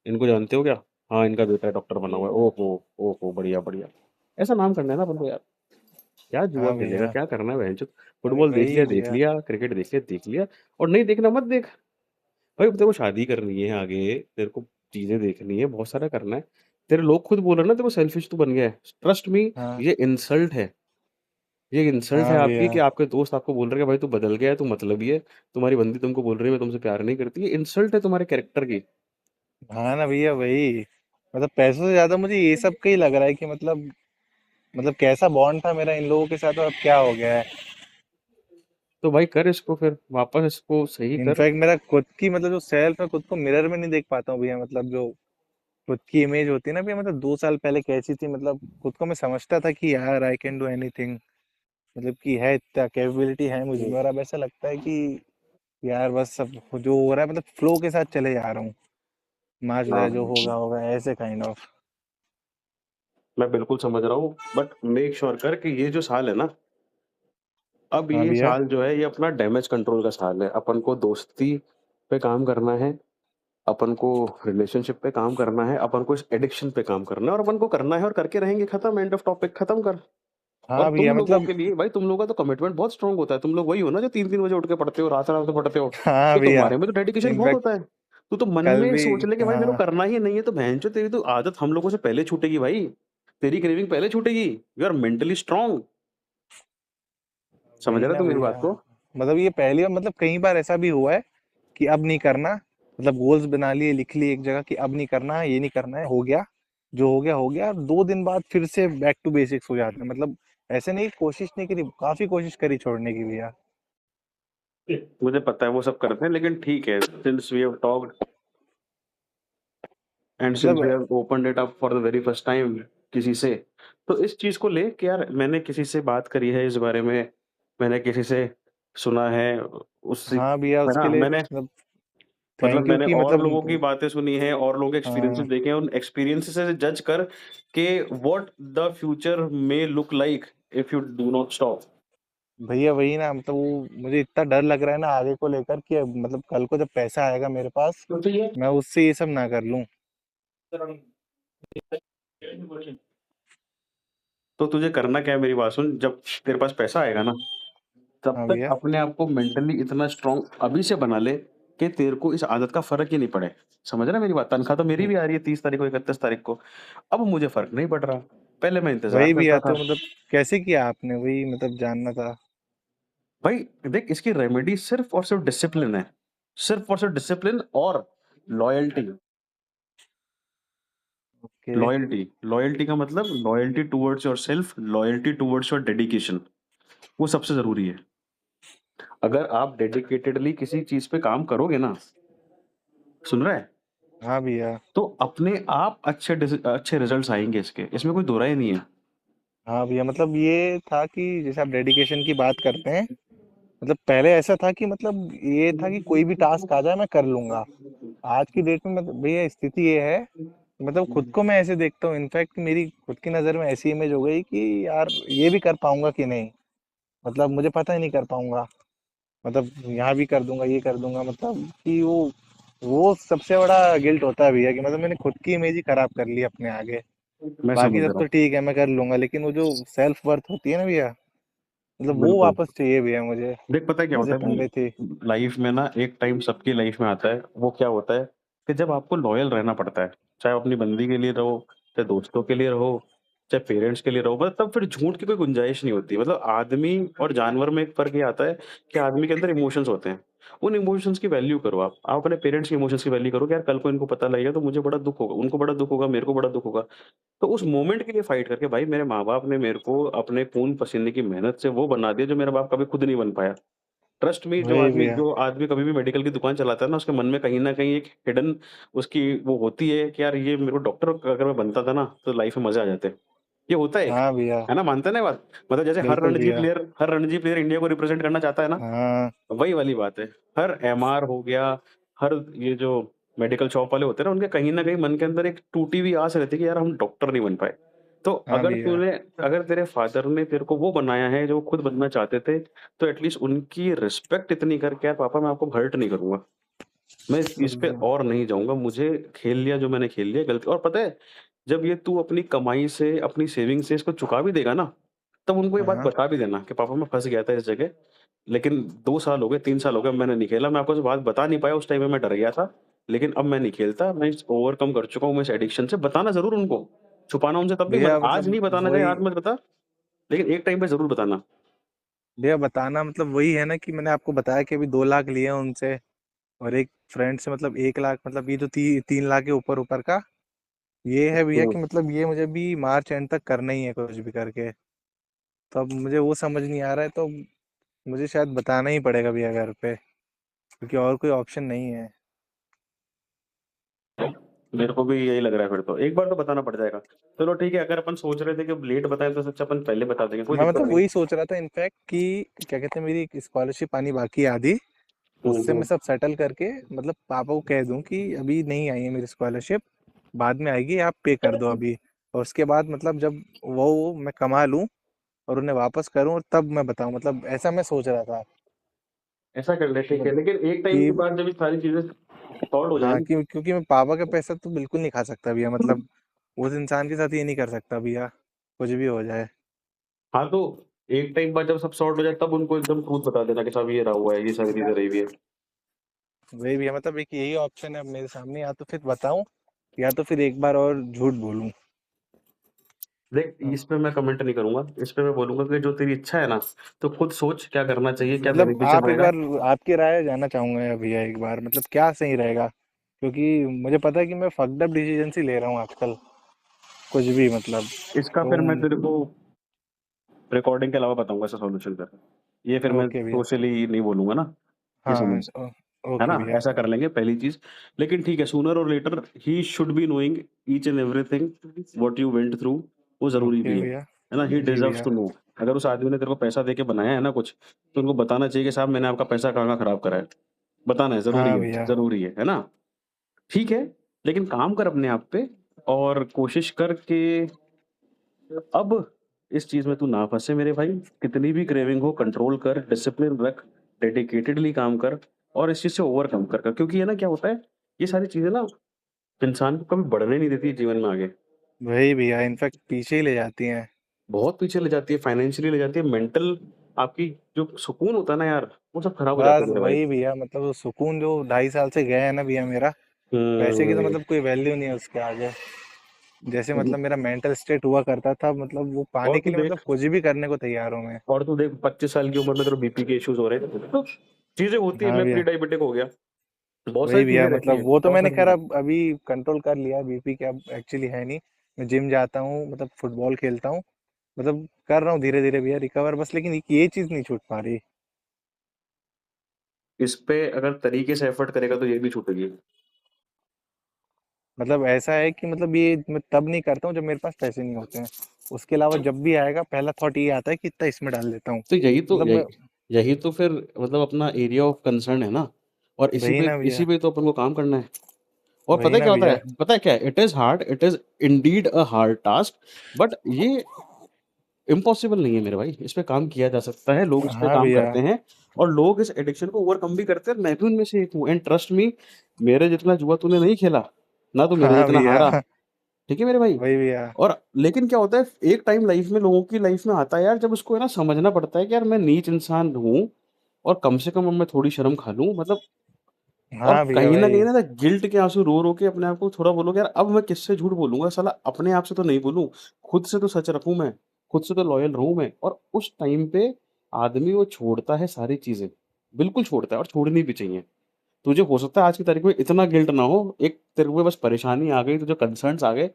इनको जानते हो क्या, हाँ इनका बेटा डॉक्टर बना हुआ है, ओहो ओहो, बढ़िया बढ़िया। ऐसा नाम करना है ना अपन को यार। क्या जुआ हाँ खेलेगा, भैया। क्या करना है बहनचोद। वही फुटबॉल वही देख भैया। लिया, क्रिकेट देख लिया, और नहीं देखना मत देख। भाई तेरे को शादी करनी है आगे, तेरे को चीजें देखनी है, बहुत सारा करना है। तेरे लोग खुद बोल रहे हैं ना तेरे को सेल्फिश तू बन गया है, ट्रस्ट मी। हाँ। ये इंसल्ट है, ये इंसल्ट है हाँ आपकी, भैया। कि आपके दोस्त आपको बोल रहे हैं कि भाई तू बदल गया है, तू मतलबी है, तुम्हारी बंदी तुमको बोल रही है मैं तुमसे प्यार नहीं करती, ये इंसल्ट है तुम्हारे कैरेक्टर की। हाँ ना भैया, वही। मतलब पैसों से ज्यादा मुझे ये सब का ही लग रहा है कि मतलब कैसा बॉन्ड था मेरा इन लोगों के साथ और अब क्या हो गया है। तो भाई कर इसको, फिर वापस इसको सही कर। इनफैक्ट मेरा खुद की मतलब जो सेल्फ है, खुद को मिरर में नहीं देख पाता हूँ भैया। मतलब जो खुद की इमेज होती है ना भैया, मतलब 2 साल पहले कैसी थी, मतलब खुद को मैं समझता था कि यार आई कैन डू एनीथिंग, मतलब कि है, इतना कैपेबिलिटी है मुझ में। और अब ऐसा लगता है कि यार बस सब जो हो रहा है, मतलब फ्लो के साथ चले जा रहा हूँ। मार्च हाँ रहा, जो होगा होगा, ऐसे काइंड ऑफ। मैं बिल्कुल समझ रहा हूँ, बट मेक श्योर कर कि ये जो साल है ना, अब हाँ ये भैया। साल जो है ये अपना डैमेज कंट्रोल का साल है। अपन को दोस्ती पे काम करना है, अपन को रिलेशनशिप पे काम करना है, अपन को इस एडिक्शन पे काम करना है, और अपन को करना है और करके रहेंगे, खत्म, एंड ऑफ टॉपिक, खत्म कर। और हाँ भैया। तुम लोगों मतलब के लिए भाई, तुम लोगों का तो कमिटमेंट बहुत स्ट्रांग होता है, तुम लोग वही हो ना जो 3-3 बजे उठ के पढ़ते हो, रात रात पढ़ते हो। हाँ तो भैया। तुम्हारे में तो डेडिकेशन बहुत इनफैक्ट होता है। तू तो मन कल में भी। सोच ले कि भाई मेरे को हाँ। करना ही नहीं है, तो बहनचोद तेरी तो आदत हम लोगों से पहले छूटेगी भाई। तेरी क्रेविंग पहले छूटेगी। You are mentally strong. समझ वही रहे ना हो तुम मेरी भैया। बात को। मतलब ये पहली बार, मतलब कई बार ऐसा भी हुआ है कि अब नहीं करना, मतलब गोल्स बना लिए, लिख लिए एक जगह कि अब नहीं करना है, ये नहीं करना है, हो गया। जो हो गया, 2 दिन बाद फिर से बैक टू बेसिक्स हो जाते हैं। मतलब ऐसे नहीं, कोशिश नहीं करी, काफी कोशिश करी छोड़ने की भैया। मुझे पता है वो सब करते हैं, लेकिन ठीक है, since we have talked and since मतलब we have opened it up for the very first time किसी से, तो इस चीज़ को ले कि यार मैंने किसी से बात करी है इस बारे में, मैंने किसी से सुना है, उससे हाँ भैया, है ना? उसके लिए मैंने मतलब मतलब थैंक यू मैंने कि और लोगों की मतलब बातें सुनी हैं और लोगों के एक्सपीरियंसेस हाँ देखे हैं, उन एक्सपीरियंसेस से जज कर के what the future may look like if you do not stop. भैया वही ना, मतलब वो मुझे इतना डर लग रहा है ना आगे को लेकर कि मतलब कल को जब पैसा आएगा मेरे पास, तो ये मैं उससे ये सब ना कर लूं। तो तुझे करना क्या है मेरी बात सुन, जब तेरे पास पैसा आएगा ना, तब हाँ तक भैया। अपने आप को मेंटली इतना स्ट्रांग अभी से बना ले कि तेरे को इस आदत का फ़र्क ही नहीं पड़े। समझ रहा है मेरी बात? तनख्वाह तो मेरी भी आ रही है 30 तारीख को, 31 तारीख को। अब मुझे फ़र्क नहीं पड़ रहा। पहले मैं इंतज़ार वही करता भैया, था। तो मतलब कैसे किया आपने, वही मतलब जानना था। भाई देख, इसकी रेमेडी सिर्फ़ और सिर्फ़ डिसिप्लिन है। सिर्फ़ और सिर्फ़ डिसिप्लिन और लॉयल्टी। ओके। लॉयल्टी, लॉयल्टी का मतलब loyalty towards yourself, loyalty towards your dedication, वो सबसे ज़रूरी है। अगर आप डेडिकेटेडली किसी चीज़ पे काम करोगे ना, सुन रहा है? हाँ भैया। तो अपने आप अच्छे रिज़ल्ट्स आएँगे इसके, इसमें कोई दो राय नहीं है। हाँ भैया, मतलब ये था कि जैसे आप डेडिकेशन की बात करते हैं, मतलब पहले ऐसा था कि मतलब ये था कि कोई भी टास्क आ जाए मैं कर लूंगा। आज की डेट में मतलब भैया स्थिति ये है, मतलब खुद को मैं ऐसे देखता हूँ, इनफैक्ट मेरी खुद की नज़र में ऐसी इमेज हो गई कि यार ये भी कर पाऊंगा कि नहीं। मतलब मुझे पता ही नहीं कर पाऊंगा। मतलब यहाँ भी कर दूंगा, ये कर दूंगा, मतलब कि वो सबसे बड़ा गिल्ट होता है भैया कि मतलब मैंने खुद की इमेज ही खराब कर ली अपने आगे। मैं बाकी समझ सब रहा तो हूँ। ठीक है, मैं कर लूंगा, लेकिन वो जो सेल्फ वर्थ होती है ना भैया, मतलब वो बिल्कुल। वापस चाहिए भैया मुझे, देख पता है क्या जैसे होता है, पहले थी। लाइफ में ना एक टाइम सबकी लाइफ में आता है, वो क्या होता है कि जब आपको लॉयल रहना पड़ता है, चाहे अपनी बंदी के लिए रहो, चाहे दोस्तों के लिए रहो, चाहे पेरेंट्स के लिए रहो, मतलब तब फिर झूठ की कोई गुंजाइश नहीं होती। मतलब आदमी और जानवर में एक फ़र्क ये आता है कि आदमी के अंदर इमोशंस होते हैं। उन इमोशंस की वैल्यू करो आप अपने पेरेंट्स के इमोशंस की वैल्यू करो कि यार कल को इनको पता लगेगा तो मुझे बड़ा दुःख होगा, उनको बड़ा दुःख होगा, मेरे को बड़ा दुःख होगा। तो उस मोमेंट के लिए फाइट करके भाई मेरे माँ-बाप ने मेरे को अपने खून-पसीने की मेहनत से वो बना दिया जो मेरा बाप कभी खुद नहीं बन पाया। ट्रस्ट मी, वही भैया। जो आदमी कभी भी मेडिकल की दुकान चलाता है ना, उसके मन में कहीं न कहीं एक हिडन उसकी वो होती है कि यार ये मेरे को डॉक्टर अगर मैं बनता था ना, तो लाइफ में मज़े आ जाते। ये होता है एक, हाँ भैया। है ना? मानते हैं ना ये बात? मतलब जैसे बिल्कुल भैया। हर रणजी प्लेयर इंडिया को रिप्रेज़ेंट करना चाहता है ना, हाँ। वही वाली बात है। हर एमआर हो गया, हर ये जो मेडिकल शॉप वाले होते हैं ना, उनके कहीं न कहीं मन के अंदर एक टूटी हुई आस रहती है कि यार हम डॉक्टर नहीं बन पाए। तो हाँ भैया। अगर तेरे फादर ने तेरे को वो बनाया है जो वो खुद बनना चाहते थे, तो एट लीस्ट उनकी रिस्पेक्ट इतनी कर के यार पापा मैं आपको हर्ट नहीं करूँगा। मैं इस चीज़ पे और नहीं जाऊँगा, मुझे खेल लिया जो मैंने खेल लिया गलती। और पता है, जब ये तू अपनी कमाई से, अपनी सेविंग से इसको चुका भी देगा ना, तब उनको ये बात हाँ बता भी देना कि पापा मैं फँस गया था इस जगह, लेकिन 2 साल हो गए, 3 साल हो गए मैंने नहीं खेला। मैं आपको ये बात बता नहीं पाया, उस टाइम में मैं डर गया था, लेकिन अब मैं नहीं खेलता, मैं इस ओवरकम कर चुका हूँ मैं इस एडिक्शन से। बताना ज़रूर उनको, छुपाना उनसे तब भी मत, भैया, आज मतलब नहीं बताना, चाहे वही आज मत बता, लेकिन एक टाइम पे ज़रूर बताना। भैया बताना, मतलब वही है ना कि मैंने आपको बताया कि अभी 2 लाख लिए हैं उनसे, और एक फ्रेंड से मतलब 1 लाख, मतलब ये जो 3 लाख के ऊपर ऊपर का ये है भैया, हुँ। कि मतलब ये मुझे भी मार्च एंड तक करना ही है कुछ भी करके। तो अब मुझे वो समझ नहीं आ रहा है, तो मुझे शायद बताना ही पड़ेगा भैया घर पे, क्योंकि और कोई ऑप्शन नहीं है। मेरे को भी यही लग रहा है फिर तो। एक बार तो बताना पड़ जाएगा। चलो ठीक है, अगर अपन सोच रहे थे कि अब लेट बताएँ तो अच्छा अपन पहले बता देंगे, कोई मैं दिक्कत मतलब नहीं। वही सोच रहा था इनफैक्ट कि क्या कहते हैं, मेरी स्कॉलरशिप आनी बाकी है आधी, हुँ, उससे मैं हुँ। सब सेटल करके मतलब पापा को कह दूं कि अभी नहीं आई है मेरी स्कॉलरशिप, बाद में आएगी, आप पे कर दो अभी। और उसके बाद मतलब जब वो मैं कमा लूं और उन्हें वापस करूं, और तब मैं बताऊं, मतलब ऐसा मैं सोच रहा था। ऐसा कर ले, ठीक है, मतलब लेकिन एक टाइम कि के बाद जब ये सारी चीज़ें सॉर्ट हो जाएँ हाँ, ना, क्योंकि मैं पापा का पैसा तो बिल्कुल नहीं खा सकता भैया, मतलब उस इंसान के साथ ये नहीं कर सकता भैया, कुछ भी हो जाए। हाँ, तो एक टाइम बाद जब सब सॉर्ट हो जाए तब उनको एकदम ट्रूथ बता देना कि साहब ये रहा हुआ है, ये सारी चीज़ें रही हुई है। वही भैया, मतलब एक यही ऑप्शन है अब मेरे सामने, या तो फिर बताऊं या तो फिर एक बार और झूठ बोलूं। देख, हाँ, इस पे मैं कमेंट नहीं करूँगा, इस पे मैं बोलूँगा कि जो तेरी इच्छा है ना, तो खुद सोच क्या करना चाहिए, क्या मतलब बेनिफिशियल आप एक रहेगा। बार आपकी राय जानना चाहूंगा या भैया, एक बार मतलब क्या सही रहेगा, क्योंकि मुझे पता है कि मैं फक्ड अप डिसीजन ही ले रहा हूँ आजकल। कुछ भी मतलब। इसका तो फिर मैं तेरे को रिकॉर्डिंग के अलावा बताऊंगा इसका सॉल्यूशन कर। ये फिर मैं ओके भैया। सोशली नहीं बोलूंगा ना, ये हाँ समझ, है ओके ना? भैया। ऐसा कर लेंगे पहली चीज। लेकिन ठीक है, sooner or later he should be knowing each and everything what you went through. वो जरूरी ओके भी भैया। है ना? ही जी डिजर्व्स भैया। To know. अगर उस आदमी ने तेरे को पैसा दे के बनाया है ना कुछ, तो उनको बताना चाहिए कि साहब मैंने आपका पैसा कहाँ कहाँ खराब करा है। बताना है, जरूरी हाँ है, भैया। जरूरी है ना? ठीक है, लेकिन काम कर अपने आप पे, और कोशिश कर के अब इस चीज़ में तू ना फँसे मेरे भाई। कितनी भी क्रेविंग हो कंट्रोल कर, डिसिप्लिन रख, डेडिकेटेडली काम कर, और इस चीज़ से ओवरकम कर। क्योंकि ये ना क्या होता है, ये सारी चीज़ें ना इंसान को कभी बढ़ने नहीं देती जीवन में आगे। वही भैया, इनफैक्ट पीछे ही ले जाती हैं। बहुत पीछे ले जाती है, फाइनेंशियली ले जाती है, मेंटल आपकी जो सुकून होता है ना यार, वो सब खराब हो जाता बस है मेरे भाई। वही भैया, मतलब वो सुकून जो 2.5 साल से गया है ना भैया मेरा, पैसे की तो हुँ, मतलब कोई वैल्यू नहीं है उसके आगे। जैसे हुँ। मतलब मेरा मेंटल स्टेट हुआ करता था, मतलब वो और पाने के तू लिए मतलब देख कुछ भी करने को तैयार हूँ मैं। 25 साल की उम्र में तेरे बीपी के इश्यूज़ हो रहे हैं। तो चीज़ें होती है, हाँ मैं प्री भैया। डायबिटिक हो गया। बहुत वही सारी भैया, चीज़ें रहती मतलब हैं, वो तो बहुत मैंने सारी खैर चीज़ें। अब अभी कंट्रोल कर लिया है, बीपी के अब एक्चुअली है नहीं। मैं जिम जाता हूँ, मतलब फुटबॉल खेलता हूँ, मतलब कर रहा हूँ धीरे धीरे भैया रिकवर, बस लेकिन ये चीज़ नहीं छूट पा रही। इस पे अगर तरीके से एफर्ट करेगा तो ये भी छूटेगी। मतलब ऐसा है कि मतलब ये मैं तब नहीं करता हूँ जब मेरे पास पैसे नहीं होते हैं। उसके अलावा जब भी आएगा पहला थॉट ये आता है कि इतना इसमें डाल देता हूँ। तो यही तो मतलब मैं, यही यही तो फिर मतलब अपना एरिया ऑफ कंसर्न है ना, और वही ना इसी भैया। पे तो अपन को काम करना है। और पता वही है ना क्या होता भैया। है? पता है क्या है? It is hard, it is indeed a hard task, but ये इम्पॉसिबल नहीं है मेरे भाई। इस पे काम किया जा सकता है, लोग इस पे हाँ काम भैया। करते हैं, और लोग इस एडिक्शन को ओवरकम भी करते हैं। मैं भी उनमें से एक हूँ, एंड ट्रस्ट मी, मेरे जितना जुआ तूने नहीं खेला, ना तू मेरे हाँ जितना भैया। हारा। ठीक है मेरे भाई? वही भैया। और लेकिन क्या होता है, एक टाइम लाइफ में लोगों की लाइफ में आता है यार, जब उसको है ना समझना पड़ता है कि यार मैं नीच इंसान हूँ, और कम से कम अब मैं थोड़ी शर्म खा लूँ, मतलब। और हाँ भैया। कहीं न कहीं वही। ना गिल्ट के आँसू रो-रो के अपने आप को थोड़ा बोलो कि यार अब मैं किससे झूठ बोलूँगा साला, अपने आप से तो नहीं बोलूँ, खुद से तो सच रखूँ मैं, खुद से तो लॉयल रहूँ मैं। और उस टाइम पे आदमी वो छोड़ता है सारी चीज़ें, बिल्कुल छोड़ता है, और छोड़नी भी चाहिए। तुझे हो सकता है आज की तारीख में इतना गिल्ट ना हो, एक तेरे को बस परेशानी आ गई, तुझे कंसर्न्स आ गए,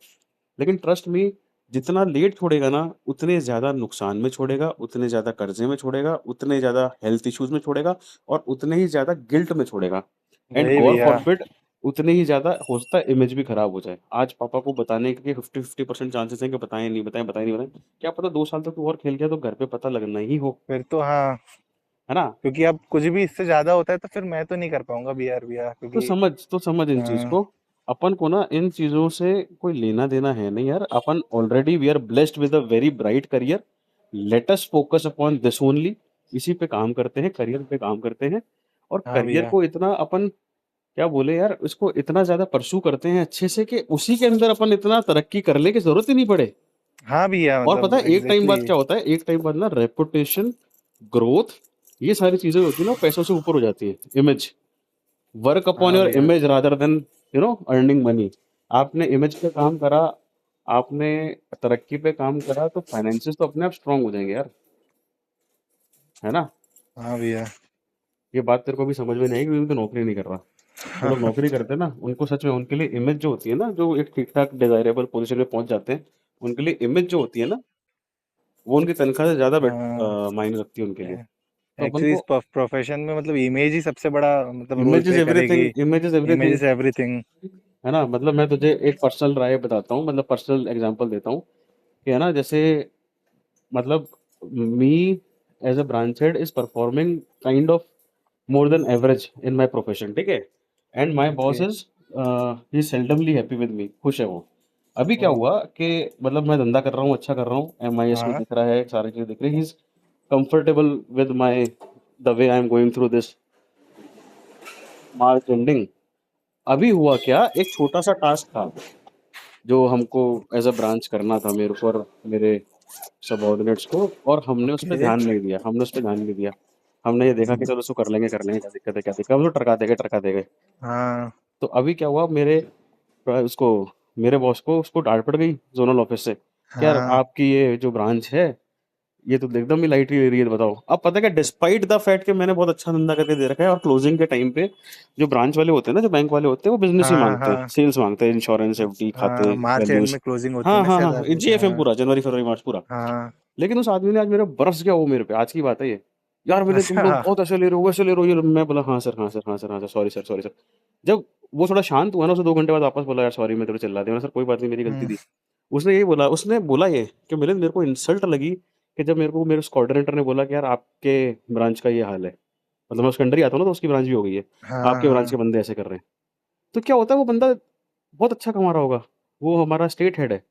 लेकिन ट्रस्ट मी, जितना लेट छोड़ेगा ना, उतने ज़्यादा नुकसान में छोड़ेगा, उतने ज़्यादा कर्ज़े में छोड़ेगा, उतने ज़्यादा हेल्थ इश्यूज़ में छोड़ेगा, और उतने ही ज़्यादा गिल्ट में छोड़ेगा। एंड वही गॉड भैया। फॉरबिड, उतने ही ज़्यादा हो सकता है इमेज भी खराब हो जाए। आज पापा को बताने के 50-50% चांसेस हैं कि बताएँ नहीं बताएँ, बताएँ नहीं बताएँ। क्या पता 2 साल तक तू और खेल गया तो घर पे पता लगना ही हो, फिर तो हाँ, है ना? क्योंकि अब कुछ भी इससे ज्यादा होता है तो फिर मैं तो नहीं कर पाऊंगा बीआर भैया, क्योंकि तो समझ इन चीज़ हाँ। को। अपन को ना इन चीज़ों से कोई लेना-देना है नहीं यार। अपन already we are blessed with a very bright career. Let us focus upon this only. इसी पे काम करते हैं, करियर पे काम करते हैं, और हाँ करियर भैया। को इतना अपन क्या बोले यार, इसको इतना ज़्यादा परस्यू करते हैं अच्छे से कि उसी के अंदर अपन इतना तरक्की कर लें कि ज़रूरत ही नहीं पड़े। हाँ भैया, और पता मतलब है एक टाइम एग्जैक्टली। बाद क्या होता है, एक टाइम बाद ना रेपुटेशन, ग्रोथ, ये सारी चीज़ें होती है ना, पैसों से ऊपर हो जाती है। इमेज, वर्क अपॉन हाँ योर भैया। Image rather than earning money. आपने इमेज पे काम करा, आपने तरक्की पे काम करा, तो फाइनेंसेस तो अपने आप स्ट्रांग हो जाएंगे यार, है ना? हाँ भैया। ये बात तेरे को भी समझ में नहीं आएगी क्योंकि तू नौकरी नहीं कर रहा। जो लोग नौकरी करते हैं ना, उनको सच में उनके लिए इमेज जो होती है ना, जो एक ठीक ठाक डिजायरेबल पोजीशन पे पहुंच जाते हैं, उनके लिए इमेज जो होती है ना, वो उनकी तनख्वाह से ज्यादा हाँ। मायने रखती है उनके लिए। तो अपन एक्चुअली इस को प्रोफेशन में मतलब इमेज ही सबसे बड़ा मतलब role image is play everything, करेगी। Image is image everything, is everything. है ना? मतलब मैं तुझे एक पर्सनल राय बताता हूँ, मतलब पर्सनल एग्जांपल देता हूँ कि है ना, जैसे मतलब me as a branch head is performing kind of more than average in my profession, ठीक है? And my boss okay. Is he seldomly happy with me, खुश है वो। अभी क्या ओ। हुआ कि मतलब मैं धंधा कर रहा हूँ, अच्छा कर रहा हूँ, एमआईएस में हाँ। दिख रहा है, सारी चीज़ दिख रही है, he is comfortable with my the way I am going through this March ending. अभी हुआ क्या, एक छोटा सा टास्क था जो हमको एज अ ब्रांच करना था, मेरे को और मेरे सबॉर्डिनेट्स को, और हमने उस पे ओके। ध्यान नहीं दिया, हमने उस पे ध्यान नहीं दिया। हमने ये देखा कि चलो उसको कर लेंगे, क्या दिक्कत है, क्या दिक्कत है, हम तो टरका देंगे। हाँ। तो अभी क्या हुआ, उसको मेरे बॉस को उसको डांट पड़ गई जोनल ऑफिस से कि यार हाँ। आपकी ये जो ब्रांच है, ये तो एकदम ही लाइटली ले रही है, बताओ। अब पता है क्या, डिस्पाइट द फैक्ट कि मैंने बहुत अच्छा धंधा करके दे रखा है, और क्लोजिंग के टाइम पे जो ब्रांच वाले होते हैं ना, जो बैंक वाले होते हैं, वो बिजनेस ही हाँ मांगते हैं, हाँ सेल्स मांगते हैं, इंश्योरेंस, एफडी, खाते, हाँ, मार्च एंड वैल्यूज। में क्लोजिंग होती है हाँ ना हाँ शायद हाँ, आदमी की, जीएफएम हाँ। पूरा, जनवरी फरवरी मार्च पूरा। हाँ। लेकिन उस आदमी ने आज मेरा बरस गया वो मेरे पे, आज की बात है ये। यार मैंने, तुम लोग अच्छा। बहुत ऐसे ले रहे हो, वैसे ले रहे हो, ये मैं बोला हाँ सर, हाँ सर, हाँ सर, हाँ sir, sorry sir, sorry sir. जब वो थोड़ा शांत हुआ ना, उसे 2 घंटे बाद वापस बोला, यार सॉरी मैं थोड़ा चिल्ला दिया। मैंने, सर कोई बात नहीं, मेरी गलती हम्म। थी। उसने यही बोला, उसने बोला ये कि मिलिंद, मेरे को इंसल्ट लगी कि जब मेरे को मेरे कोऑर्डिनेटर ने बोला कि यार आपके ब्रांच का ये हाल है। मतलब मैं उसके अंडर ही आता हूँ ना, तो उसकी ब्रांच भी हो गई है। हाँ आपके ब्रांच के हाँ बंदे ऐसे कर रहे हैं। तो क्या होता है, वो बंदा बहुत अच्छा कमा रहा होगा, वो हमारा स्टेट हेड है।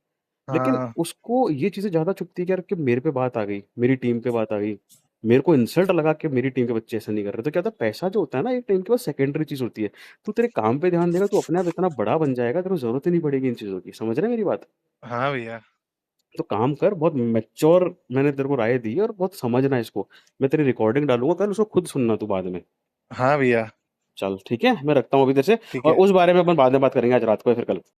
लेकिन हाँ उसको ये चीज़ें ज़्यादा चुभती है कि यार, कि मेरे पे बात आ गई, मेरी टीम पे बात आ गई। मेरे को इंसल्ट लगा कि मेरी टीम के बच्चे ऐसा नहीं कर रहे। तो क्या होता है, पैसा जो होता है ना, एक टाइम के बाद सेकेंडरी चीज़ होती है। तू तेरे काम पे ध्यान देगा, तू अपने आप इतना बड़ा बन जाएगा, तेरे को ज़रूरत ही नहीं पड़ेगी इन चीज़ों की। समझ रहे हैं मेरी बात? हाँ भैया। तो काम कर, बहुत मैच्योर मैंने तेरे को राय दी है, और बहुत समझना इसको। मैं तेरी रिकॉर्डिंग डालूँगा कल, उसको खुद सुनना तू बाद में। हाँ भैया। चल ठीक है, मैं रखता हूँ अभी तेरे से। ठीक और है। उस बारे में अपन बाद में बात करेंगे, आज रात को या फिर कल।